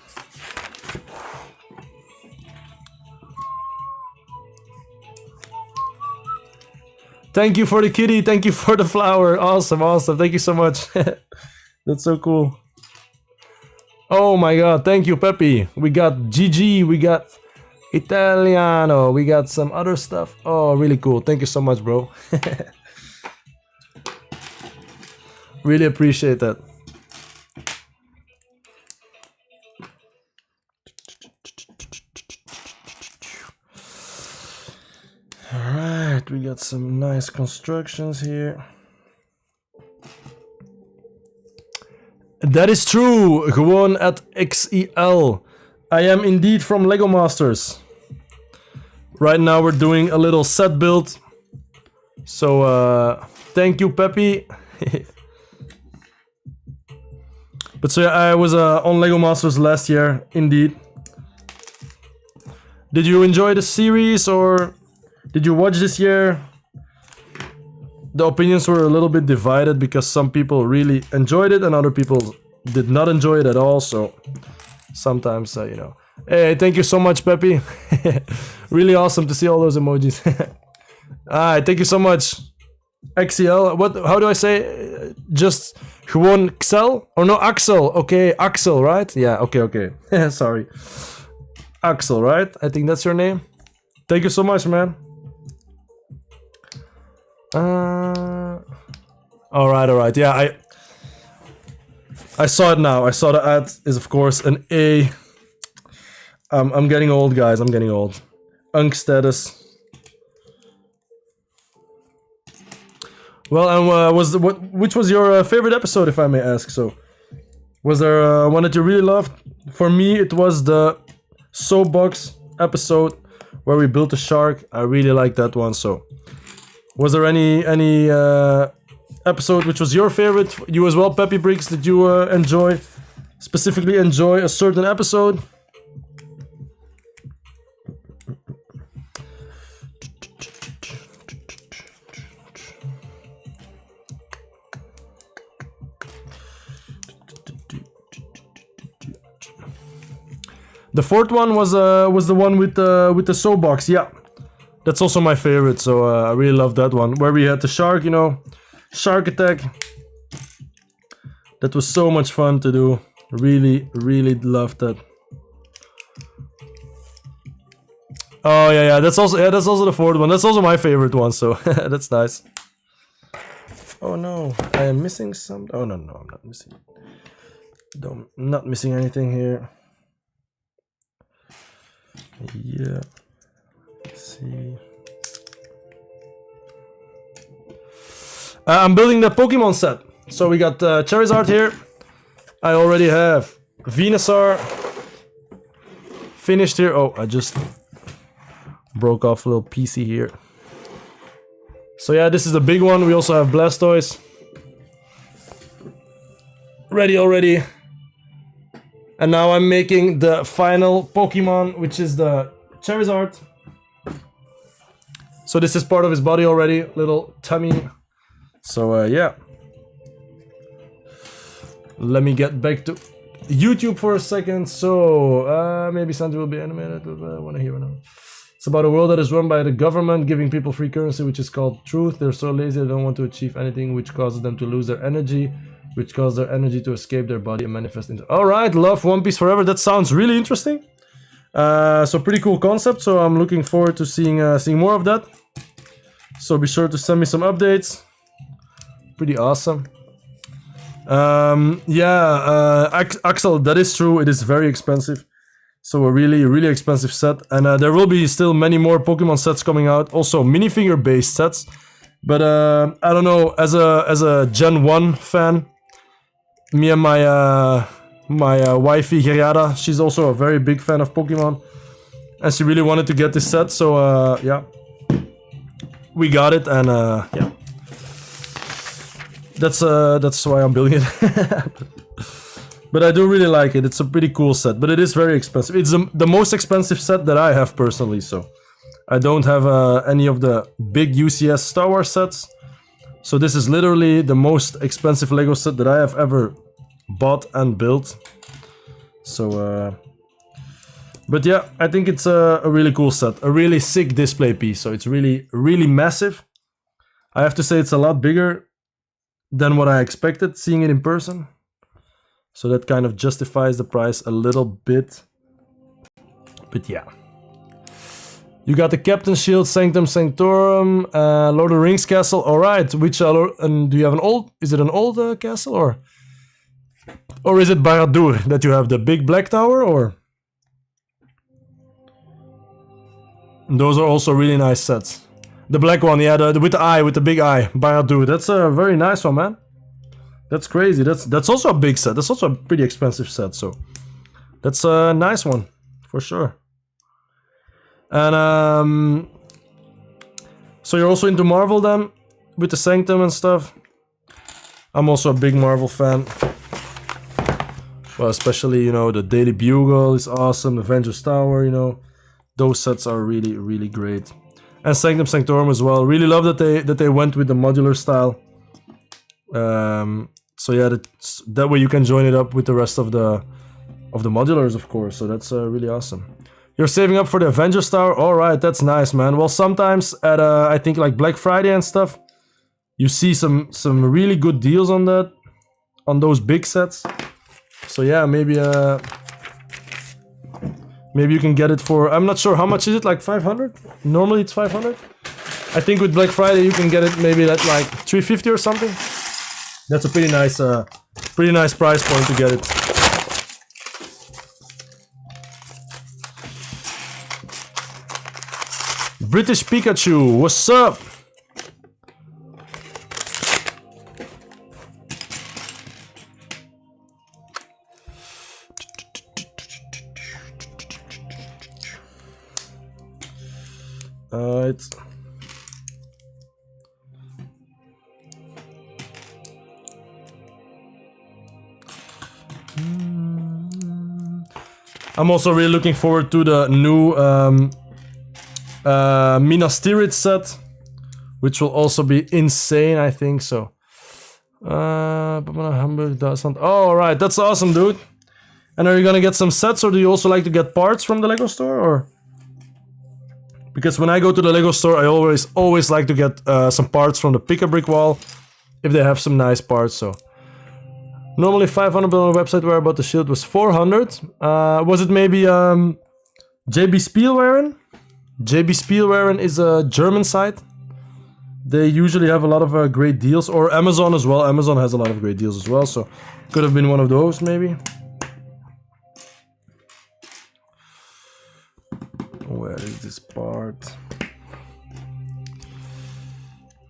Thank you for the kitty. Thank you for the flower. Awesome, awesome. Thank you so much. That's so cool. Oh my god. Thank you, Peppy. We got GG. We got Italiano. We got some other stuff. Oh, really cool. Thank you so much, bro. Really appreciate that. Alright, we got some nice constructions here. That is true, gewoon at XEL. I am indeed from Lego Masters. Right now we're doing a little set build. So, thank you, Peppy. But so yeah, I was on Lego Masters last year, indeed. Did you enjoy the series or did you watch this year? The opinions were a little bit divided because some people really enjoyed it and other people did not enjoy it at all. So sometimes, you know. Hey, thank you so much, Peppy. Really awesome to see all those emojis. Alright, thank you so much. XCL, what? How do I say? Just gewoon Xel? Or no, Axel. Okay, Axel, right? Yeah, okay. Sorry. Axel, right? I think that's your name. Thank you so much, man. Alright. Yeah, I saw it now. I saw the ad is of course an A. I'm getting old, guys. I'm getting old. Unk status. Well, and which was your favorite episode, if I may ask? So, was there one that you really loved? For me, it was the soapbox episode where we built a shark. I really liked that one. So, was there any episode which was your favorite? You as well, Peppy Briggs. Did you specifically enjoy a certain episode? The fourth one was the one with the soapbox. Yeah, that's also my favorite. So I really love that one where we had the shark. You know, shark attack. That was so much fun to do. Really, really loved that. Oh yeah, that's also the fourth one. That's also my favorite one. So that's nice. Oh no, I am missing some. Oh no, I'm not missing. Not missing anything here. Yeah. Let's see. I'm building the Pokemon set. So we got Charizard here. I already have Venusaur finished here. Oh, I just broke off a little PC here. So yeah, this is the big one. We also have Blastoise ready already. And now I'm making the final Pokemon, which is the Charizard. So this is part of his body already, little tummy. So yeah. Let me get back to YouTube for a second. So maybe something will be animated. I want to hear it now. It's about a world that is run by the government, giving people free currency, which is called truth. They're so lazy they don't want to achieve anything, which causes them to lose their energy, which causes their energy to escape their body and manifest into... Alright, love One Piece forever. That sounds really interesting. So pretty cool concept. So I'm looking forward to seeing more of that. So be sure to send me some updates. Pretty awesome. Axel, that is true. It is very expensive. So a really, really expensive set. And there will be still many more Pokemon sets coming out. Also minifinger based sets. But I don't know, as a Gen 1 fan, me and my wifey Gerada, she's also a very big fan of Pokemon. And she really wanted to get this set, so yeah. We got it, and yeah. That's why I'm building it. But I do really like it. It's a pretty cool set, but it is very expensive. It's the most expensive set that I have personally, so I don't have any of the big UCS Star Wars sets. So this is literally the most expensive Lego set that I have ever bought and built. So but yeah, I think it's a really cool set, a really sick display piece. So it's really, really massive. I have to say it's a lot bigger than what I expected seeing it in person. So that kind of justifies the price a little bit. But yeah. You got the Captain Shield, Sanctum Sanctorum, Lord of the Rings castle. Alright, which and do you have an old... Is it an old castle or... Or is it Barad-dûr that you have the big black tower or... Those are also really nice sets. The black one, yeah, with the eye, with the big eye. Barad-dûr, that's a very nice one, man. That's crazy. That's also a big set. That's also a pretty expensive set, so... That's a nice one, for sure. And so you're also into Marvel then, with the Sanctum and stuff. I'm also a big Marvel fan. Well, especially, you know, the Daily Bugle is awesome, Avengers Tower, you know. Those sets are really, really great. And Sanctum Sanctorum as well. Really love that they went with the modular style. So yeah, that way you can join it up with the rest of the modulars, of course. So that's really awesome. You're saving up for the Avengers Tower? Alright, that's nice, man. Well, sometimes at, I think, like Black Friday and stuff, you see some really good deals on that, on those big sets. So yeah, maybe you can get it for, I'm not sure, how much is it, like 500? Normally it's 500? I think with Black Friday you can get it maybe at like 350 or something. That's a pretty nice price point to get it. British Pikachu, what's up? It's... I'm also really looking forward to the new Minas Tirith set, which will also be insane, I think so. Oh, alright, that's awesome, dude. And are you gonna get some sets, or do you also like to get parts from the Lego store, or? Because when I go to the Lego store, I always like to get some parts from the Pick-a-Brick wall, if they have some nice parts. So normally 500, but on the website where I bought the shield was 400. Was it maybe JB Spielwaren? JB Spielwaren is a German site. They usually have a lot of great deals, or Amazon as well. Amazon has a lot of great deals as well, so could have been one of those maybe. Where is this part?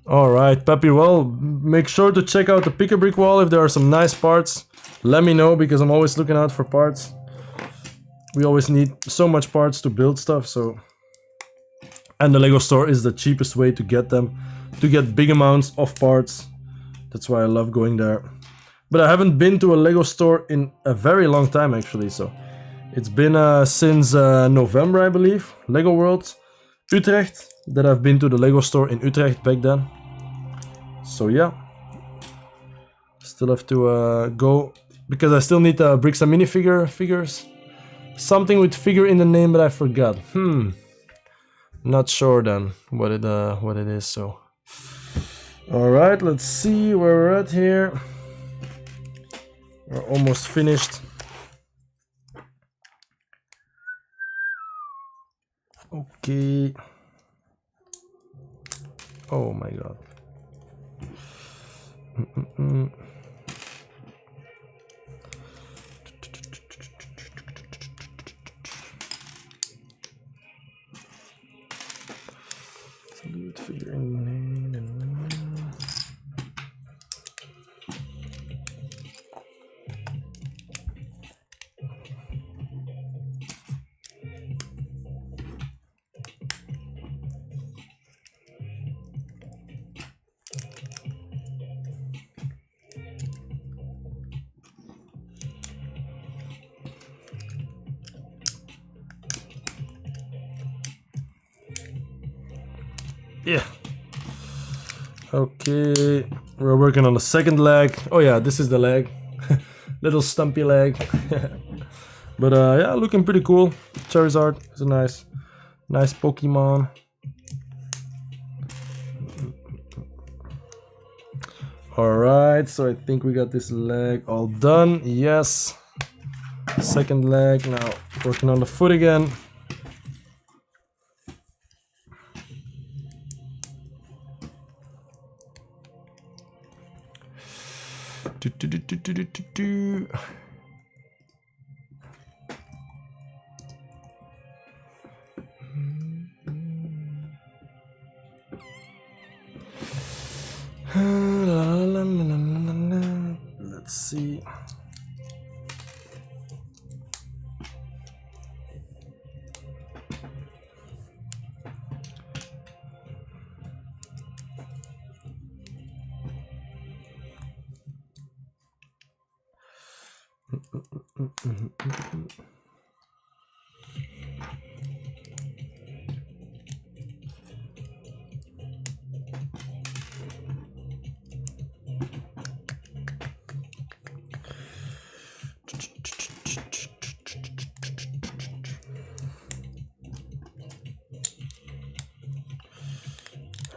Alright, Peppy, well, make sure to check out the Pick-a-Brick wall if there are some nice parts. Let me know, because I'm always looking out for parts. We always need so much parts to build stuff, so... And the Lego store is the cheapest way to get them, to get big amounts of parts. That's why I love going there. But I haven't been to a Lego store in a very long time, actually, so... It's been since November, I believe, Lego World, Utrecht, that I've been to the Lego store in Utrecht back then. So yeah, still have to go, because I still need Bricks and figures. Something with figure in the name, but I forgot. Not sure then what it is. So, all right, let's see where we're at here. We're almost finished. Okay. Oh my god. Salute figuring name. Yeah. Okay, we're working on the second leg. Oh yeah, this is the leg. Little stumpy leg. But yeah, looking pretty cool. Charizard is a nice Pokemon. Alright, so I think we got this leg all done. Yes. Second leg, now working on the foot again. Let's see.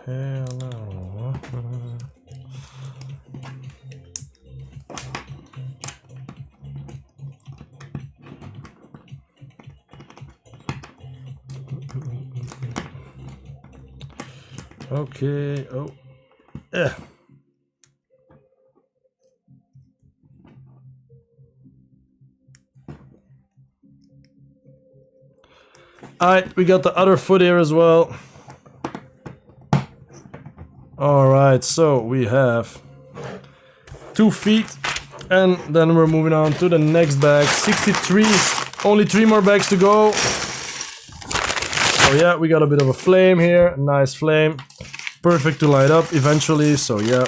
Hell no. Okay. Oh. Yeah. Alright, we got the other foot here as well. Alright, so we have 2 feet, and then we're moving on to the next bag. 63, only 3 more bags to go. So yeah, we got a bit of a flame here, a nice flame. Perfect to light up eventually, so yeah.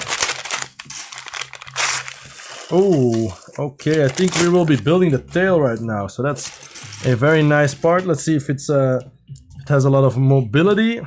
Oh, okay, I think we will be building the tail right now, so that's a very nice part. Let's see if it has a lot of mobility.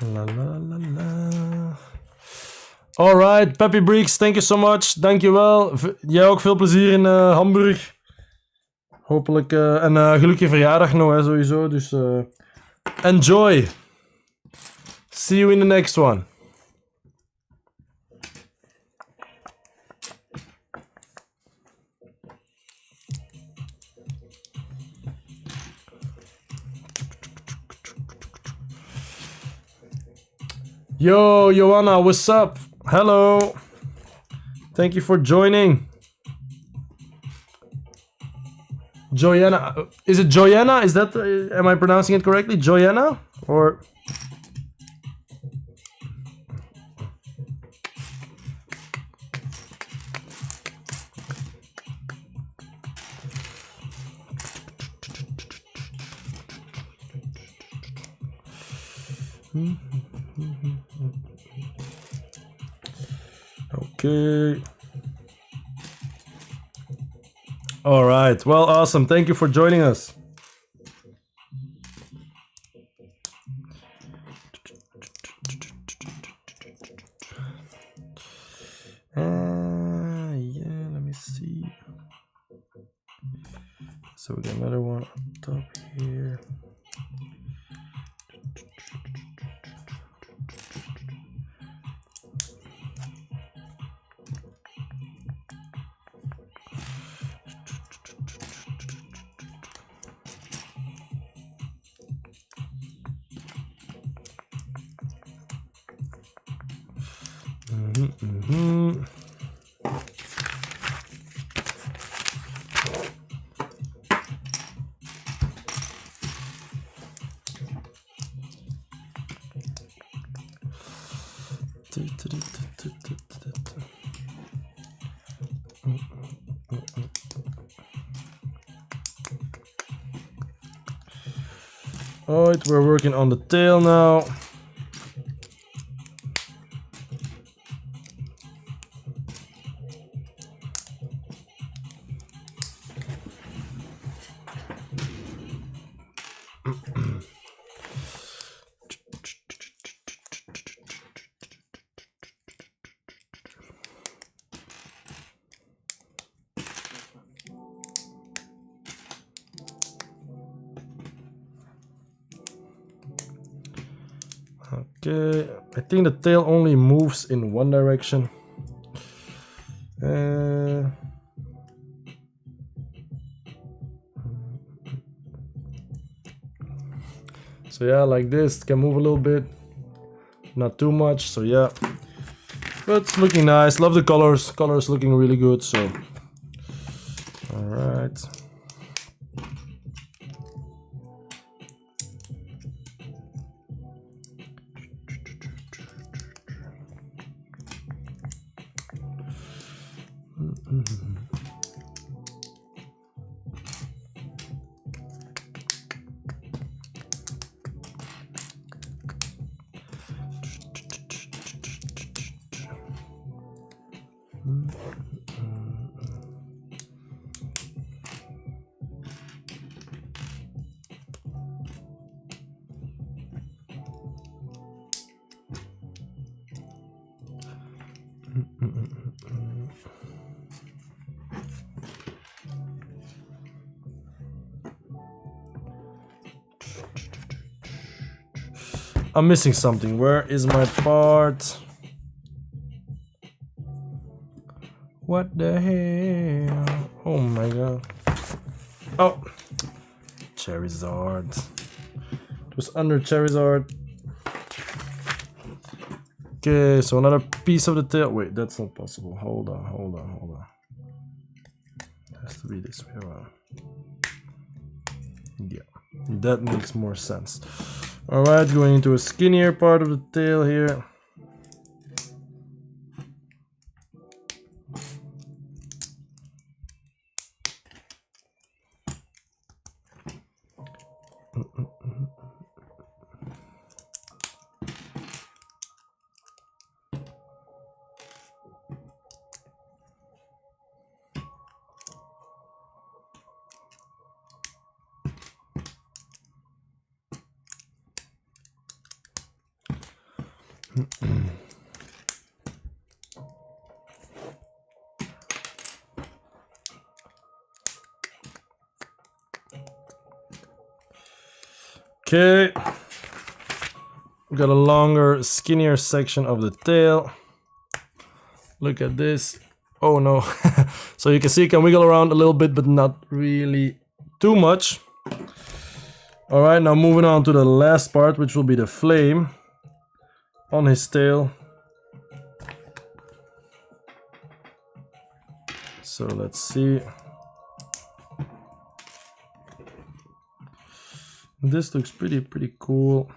La, la, la, la. Alright, Peppy Breeks, thank you so much. Dankjewel. Jij ook veel plezier in Hamburg. Hopelijk. En gelukkige verjaardag nog, hè, sowieso. Dus enjoy. See you in the next one. Yo, Joanna, what's up? Hello. Thank you for joining. Joanna, is it Joanna? Is that, am I pronouncing it correctly? Joanna? Or... Okay. All right. Well, awesome. Thank you for joining us. Yeah, let me see. So we got another one on top here. Alright, we're working on the tail now. Okay, I think the tail only moves in one direction. So yeah, like this, it can move a little bit, not too much. So yeah, but it's looking nice. Love the colors. Colors looking really good. So, all right. I'm missing something. Where is my part? What the hell? Oh my god. Oh, Charizard. It was under Charizard. Okay, so another piece of the tail. Wait, that's not possible. Hold on. It has to be this way around. Yeah, that makes more sense. Alright, going into a skinnier part of the tail here. Okay, got a longer, skinnier section of the tail. Look at this. Oh no. So you can see it can wiggle around a little bit, but not really too much. Alright, now moving on to the last part, which will be the flame on his tail. So let's see. This looks pretty cool.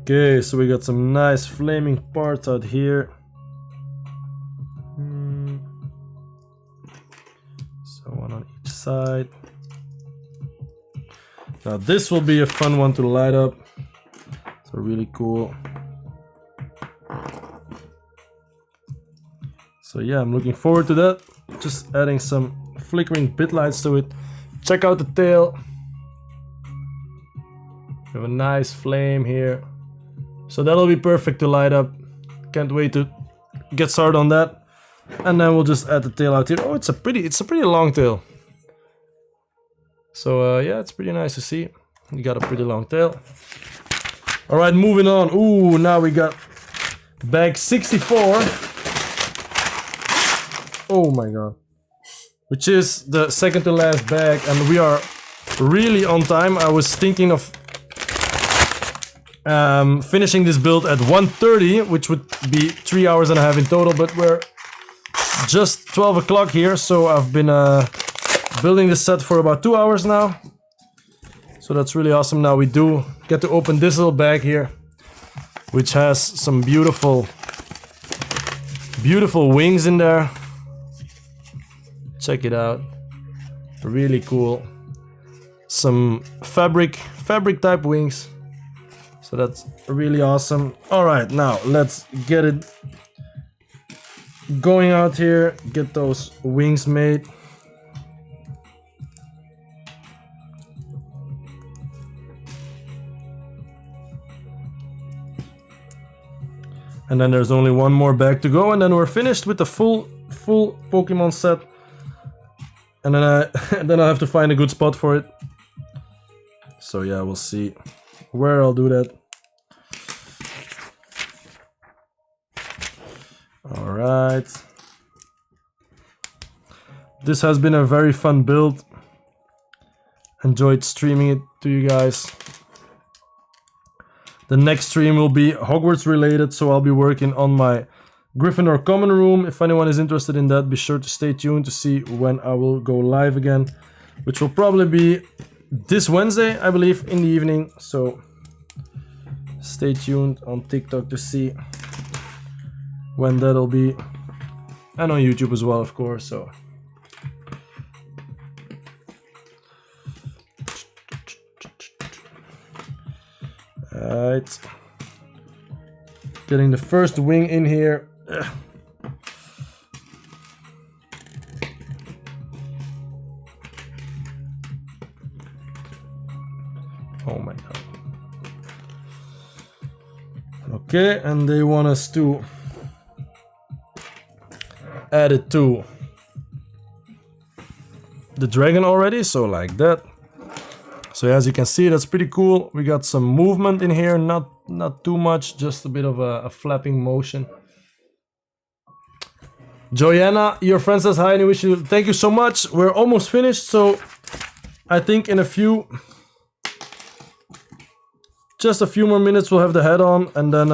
Okay, so we got some nice flaming parts out here. So one on each side. Now this will be a fun one to light up. So really cool. So yeah, I'm looking forward to that. Just adding some flickering bit lights to it. Check out the tail. We have a nice flame here. So that'll be perfect to light up. Can't wait to get started on that. And then we'll just add the tail out here. Oh, it's a pretty long tail. So yeah, it's pretty nice to see. You got a pretty long tail. All right, moving on. Ooh, now we got bag 64. Oh my god. Which is the second to last bag, and we are really on time. I was thinking of finishing this build at 1:30, which would be 3 hours and a half in total, but we're just 12 o'clock here, so I've been building this set for about 2 hours now. So that's really awesome. Now we do get to open this little bag here, which has some beautiful wings in there. Check it out. Really cool. Some fabric type wings. So that's really awesome. All right, now let's get it going out here. Get those wings made. And then there's only one more bag to go, and then we're finished with the full Pokemon set. And then I have to find a good spot for it. So yeah, we'll see where I'll do that. All right. This has been a very fun build. Enjoyed streaming it to you guys. The next stream will be Hogwarts related, so I'll be working on my Gryffindor common room. If anyone is interested in that, be sure to stay tuned to see when I will go live again, which will probably be this Wednesday, I believe, in the evening. So stay tuned on TikTok to see when that'll be, and on YouTube as well, of course. So alright, getting the first wing in here. Oh my god. Okay, and they want us to add it to the dragon already, so like that. So as you can see, that's pretty cool. We got some movement in here, not too much, just a bit of a flapping motion. Joanna, your friend says hi and we wish you thank you so much. We're almost finished, so I think in just a few more minutes we'll have the head on, and then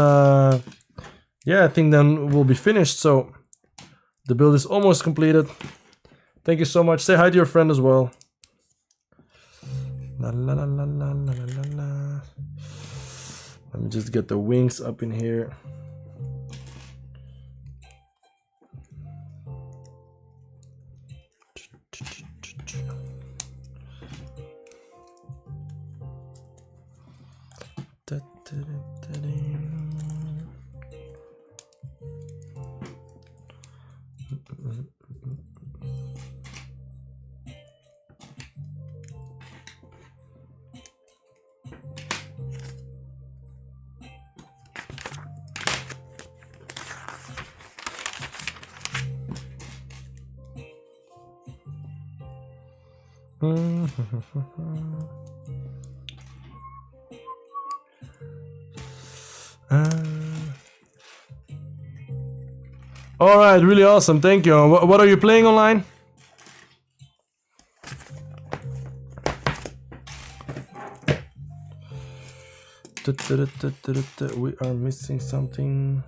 yeah, I think then we'll be finished. So the build is almost completed. Thank you so much. Say hi to your friend as well. La la la la la la la la. Let me just get the wings up in here. All right, really awesome. Thank you. What are you playing online? We are missing something.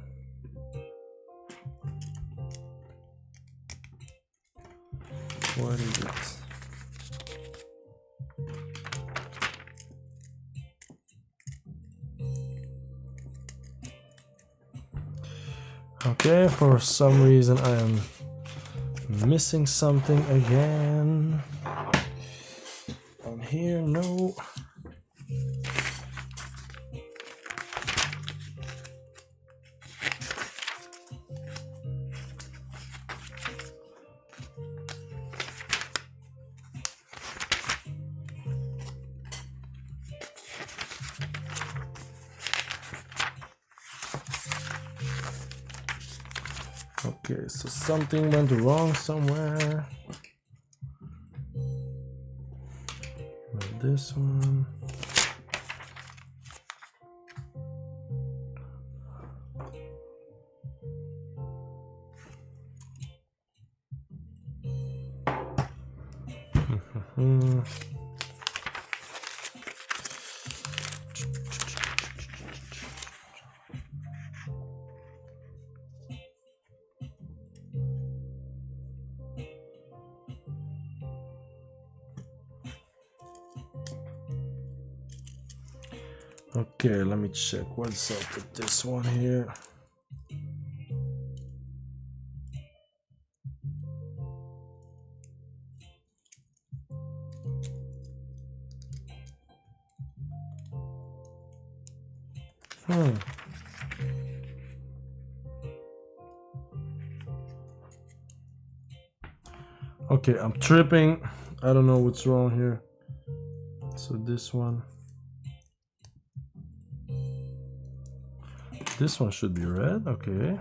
What is it? Okay, for some reason I am missing something again. On here, no. Okay, so something went wrong somewhere. Like this one. Okay, let me check what's up with this one here. Okay, I'm tripping. I don't know what's wrong here. So this one should be red. Okay,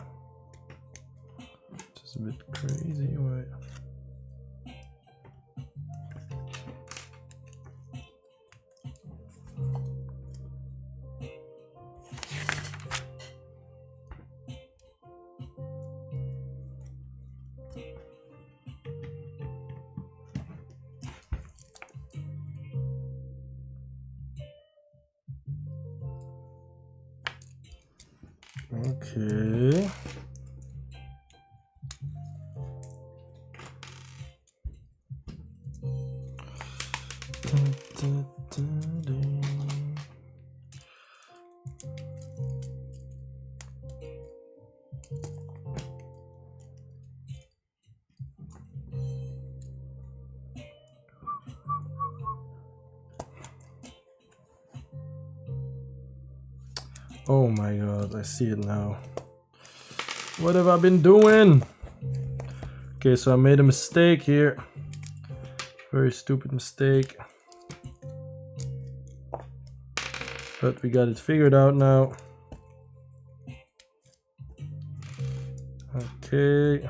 just a bit crazy. Wait. Okay. Oh my god, I see it now. What have I been doing? Okay, so I made a mistake here. Very stupid mistake. But we got it figured out now. Okay.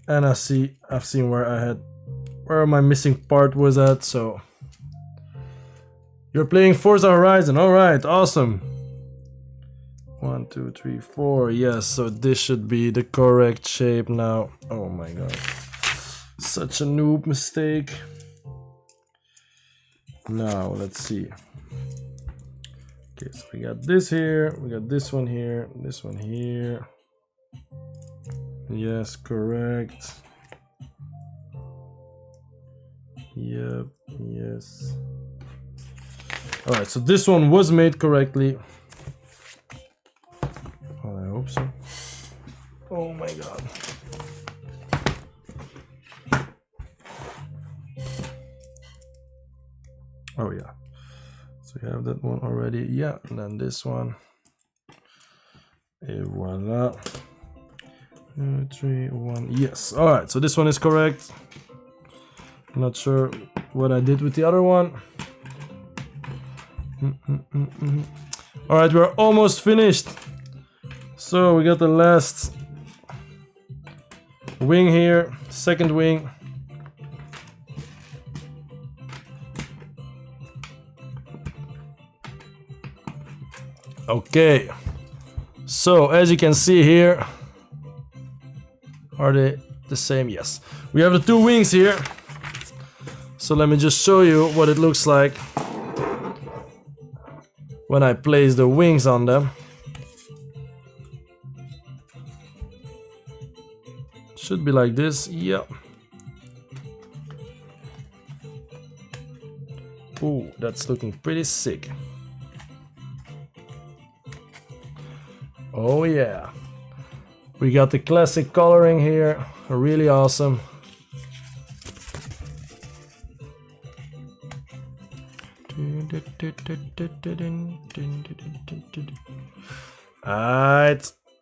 And I've seen where my missing part was at, so. You're playing Forza Horizon. All right, awesome. 1, 2, 3, 4. Yes, so this should be the correct shape now. Oh my god. Such a noob mistake. Now, let's see. Okay, so we got this here. We got this one here. This one here. Yes, correct. Yep, yes. Alright, so this one was made correctly. Well, I hope so. Oh my god. Oh yeah. So you have that one already. Yeah, and then this one. Et voila. 2, 3, 1. Yes. Alright, so this one is correct. Not sure what I did with the other one. Alright, we're almost finished. So we got the last wing here, second wing. Okay, so as you can see here, are they the same? Yes. We have the two wings here. So let me just show you what it looks like when I place the wings on them. Should be like this, yep. Ooh, that's looking pretty sick. Oh yeah. We got the classic coloring here, really awesome.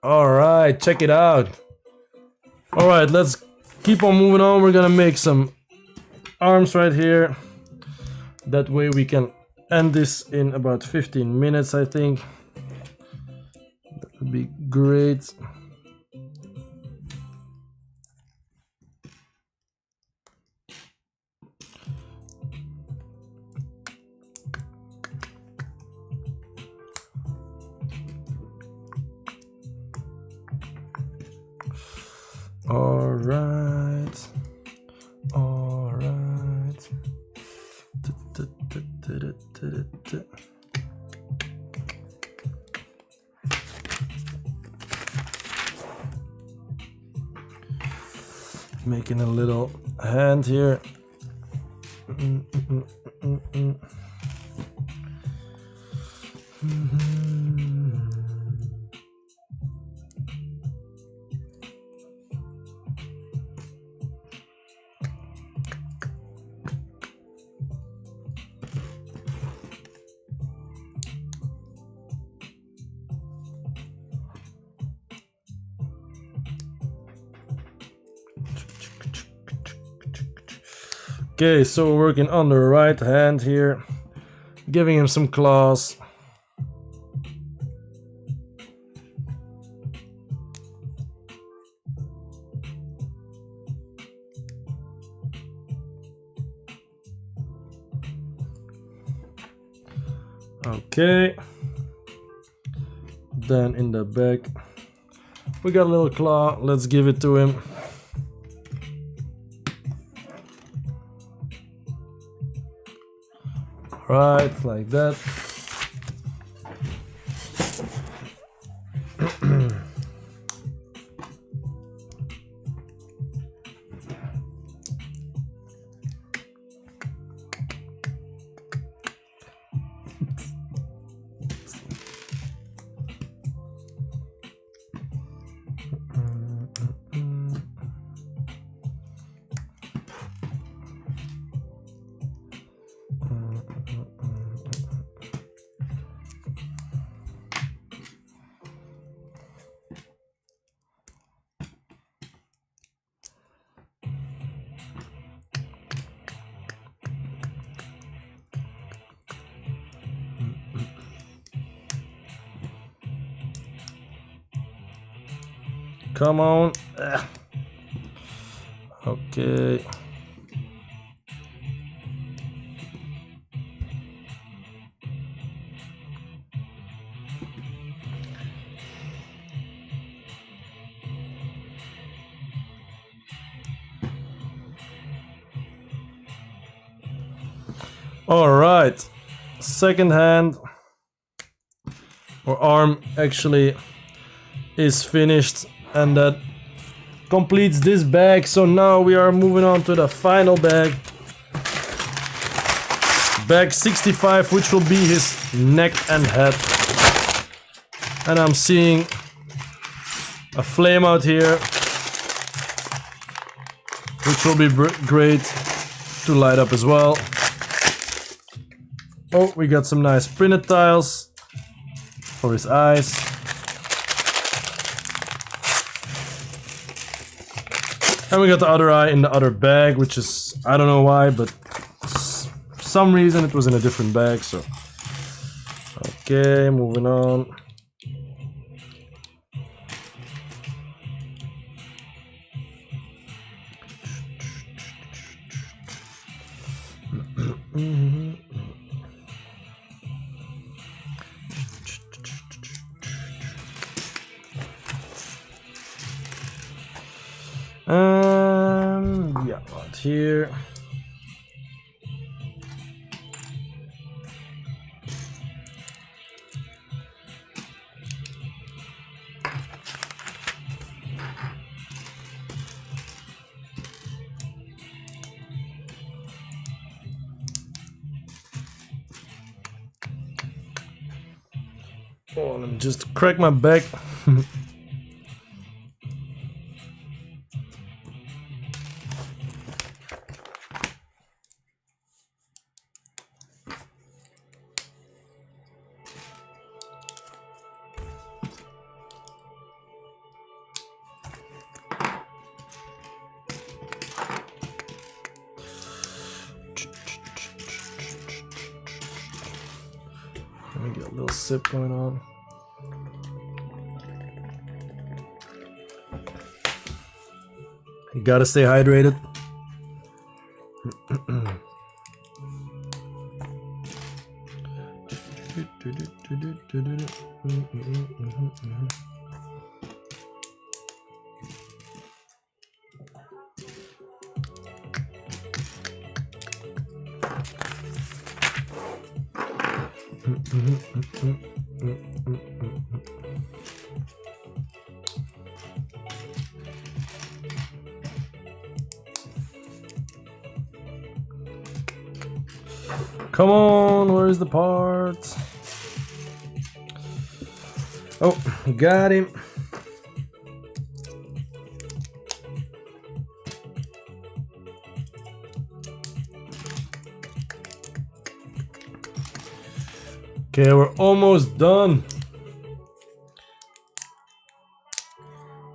Alright, check it out. Alright, let's keep on moving on. We're gonna make some arms right here. That way we can end this in about 15 minutes, I think. That would be great. Alright. Alright. Making a little hand here. Okay, so we're working on the right hand here, giving him some claws. Okay, then in the back we got a little claw. Let's give it to him. Right, like that. Come on. Okay. All right. Second hand or arm actually is finished. And that completes this bag. So now we are moving on to the final bag. Bag 65, which will be his neck and head. And I'm seeing a flame out here, which will be great to light up as well. Oh, we got some nice printed tiles for his eyes. And we got the other eye in the other bag, which is, I don't know why, but for some reason it was in a different bag, so. Okay, moving on. Yeah, right here. Oh, let me just crack my back. Let me get a little sip going on. You gotta stay hydrated. Come on, where's the part? Oh, got him. Okay, we're almost done.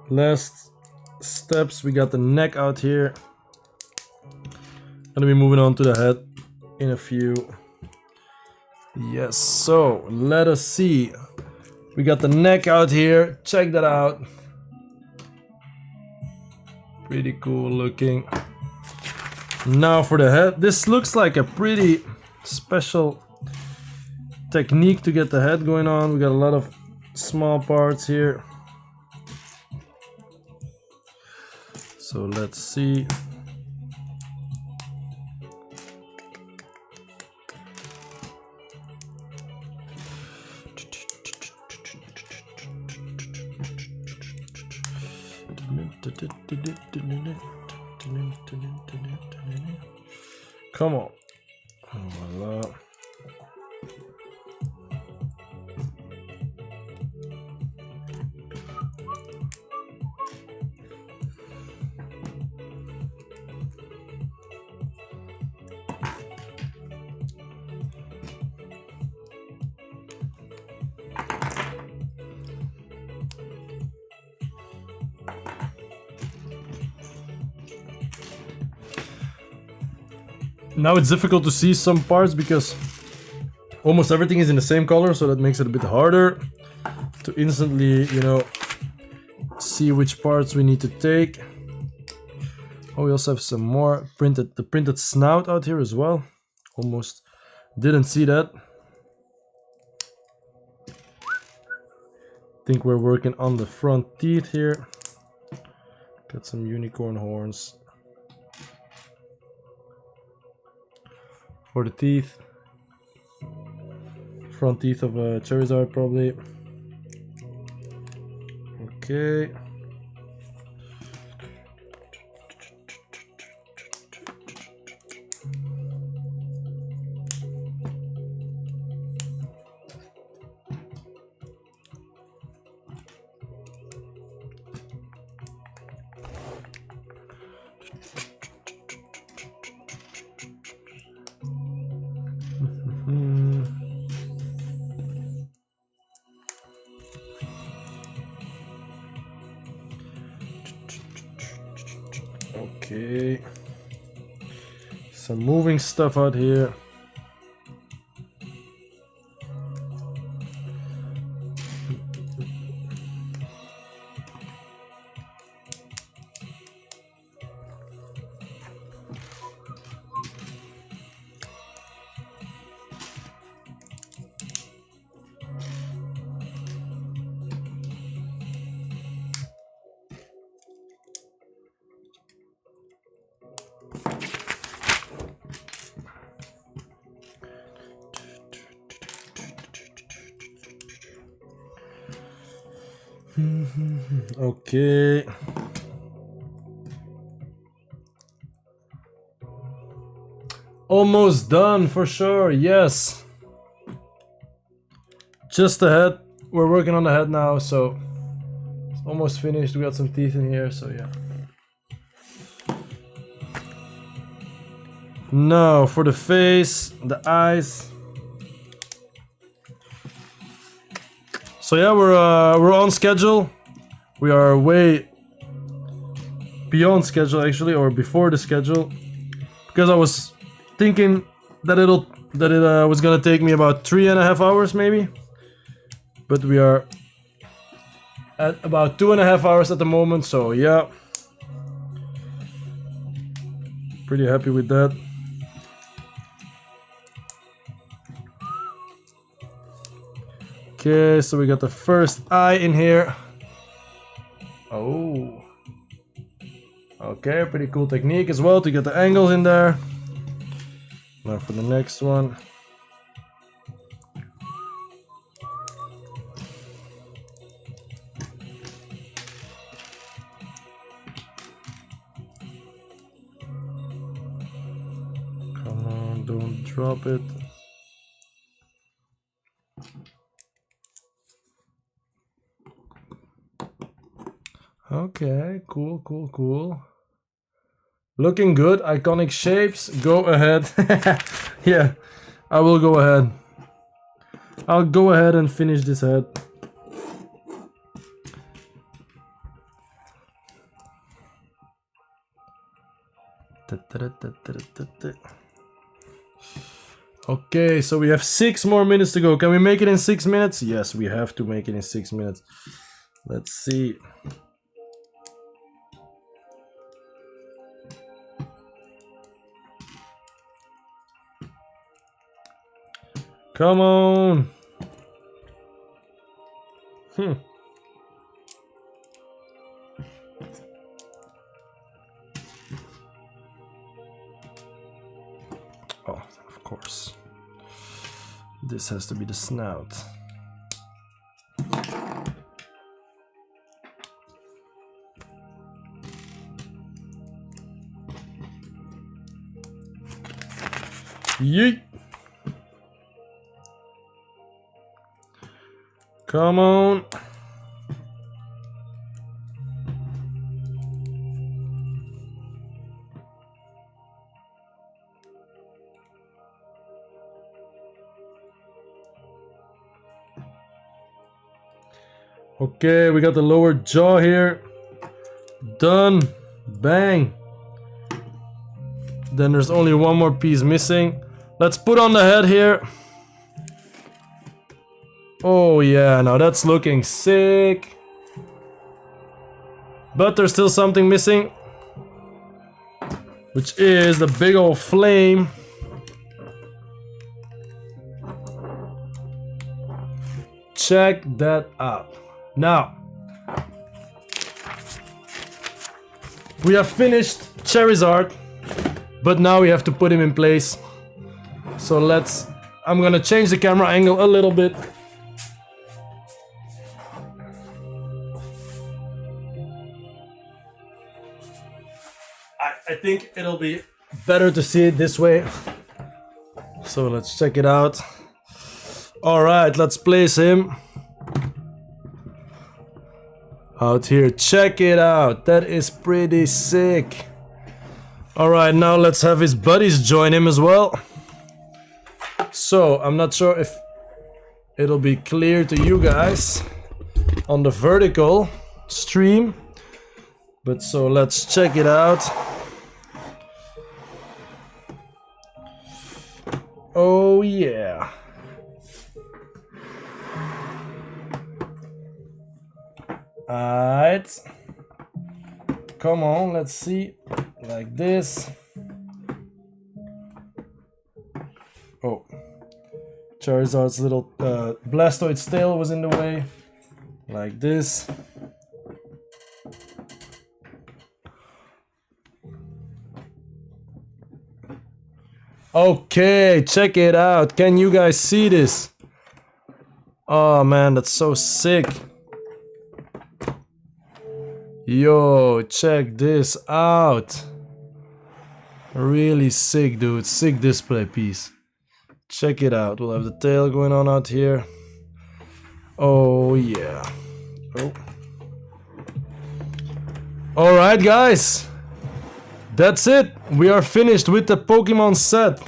Last steps, we got the neck out here. Gonna be moving on to the head in a few. Yes, so let us see. We got the neck out here. Check that out. Pretty cool looking. Now for the head. This looks like a pretty special technique to get the head going on. We got a lot of small parts here. So let's see. Come on. Voila. Now it's difficult to see some parts because almost everything is in the same color, so that makes it a bit harder to instantly, you know, see which parts we need to take. Oh, we also have some more the printed snout out here as well. Almost didn't see that. Think we're working on the front teeth here. Got some unicorn horns for the teeth. Front teeth of a Charizard probably. Okay. Okay. Some moving stuff out here. Okay. Almost done for sure, yes. Just the head. We're working on the head now, so it's almost finished. We got some teeth in here, so yeah. Now for the face, the eyes. So yeah, we're on schedule. We are way beyond schedule actually, or before the schedule, because I was thinking that it was gonna take me about 3.5 hours maybe, but we are at about 2.5 hours at the moment. So yeah, pretty happy with that. Okay, so we got the first eye in here. Oh. Okay, pretty cool technique as well to get the angles in there. Now for the next one. Come on, don't drop it. Okay, cool. Looking good, iconic shapes. Go ahead. Yeah, I will go ahead. I'll go ahead and finish this head. Okay, so we have 6 more minutes to go. Can we make it in 6 minutes? Yes, we have to make it in 6 minutes. Let's see. Come on. Oh, of course. This has to be the snout. Yeet. Come on. Okay, we got the lower jaw here. Done. Bang. Then there's only one more piece missing. Let's put on the head here. Oh yeah, now that's looking sick. But there's still something missing, which is the big old flame. Check that out. Now, we have finished Charizard, but now we have to put him in place. So I'm gonna change the camera angle a little bit. I think it'll be better to see it this way. So let's check it out. All right, let's place him out here. Check it out. That is pretty sick. All right, now let's have his buddies join him as well. So I'm not sure if it'll be clear to you guys on the vertical stream, but so let's check it out. Oh yeah. Alright. Come on, let's see. Like this. Oh. Charizard's little Blastoide's tail was in the way. Like this. Okay, check it out. Can you guys see this? Oh man, that's so sick. Yo, check this out. Really sick, dude. Sick display piece. Check it out. We'll have the tail going on out here. Oh yeah. Oh. Alright guys. That's it. We are finished with the Pokemon set.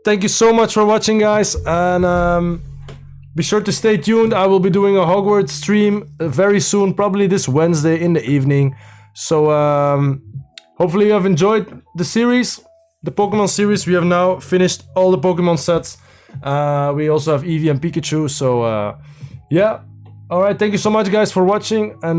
Thank you so much for watching, guys, and be sure to stay tuned. I will be doing a Hogwarts stream very soon, probably this Wednesday in the evening. So hopefully you have enjoyed the series, the Pokemon series. We have now finished all the Pokemon sets. We also have Eevee and Pikachu. So yeah. All right. Thank you so much, guys, for watching, and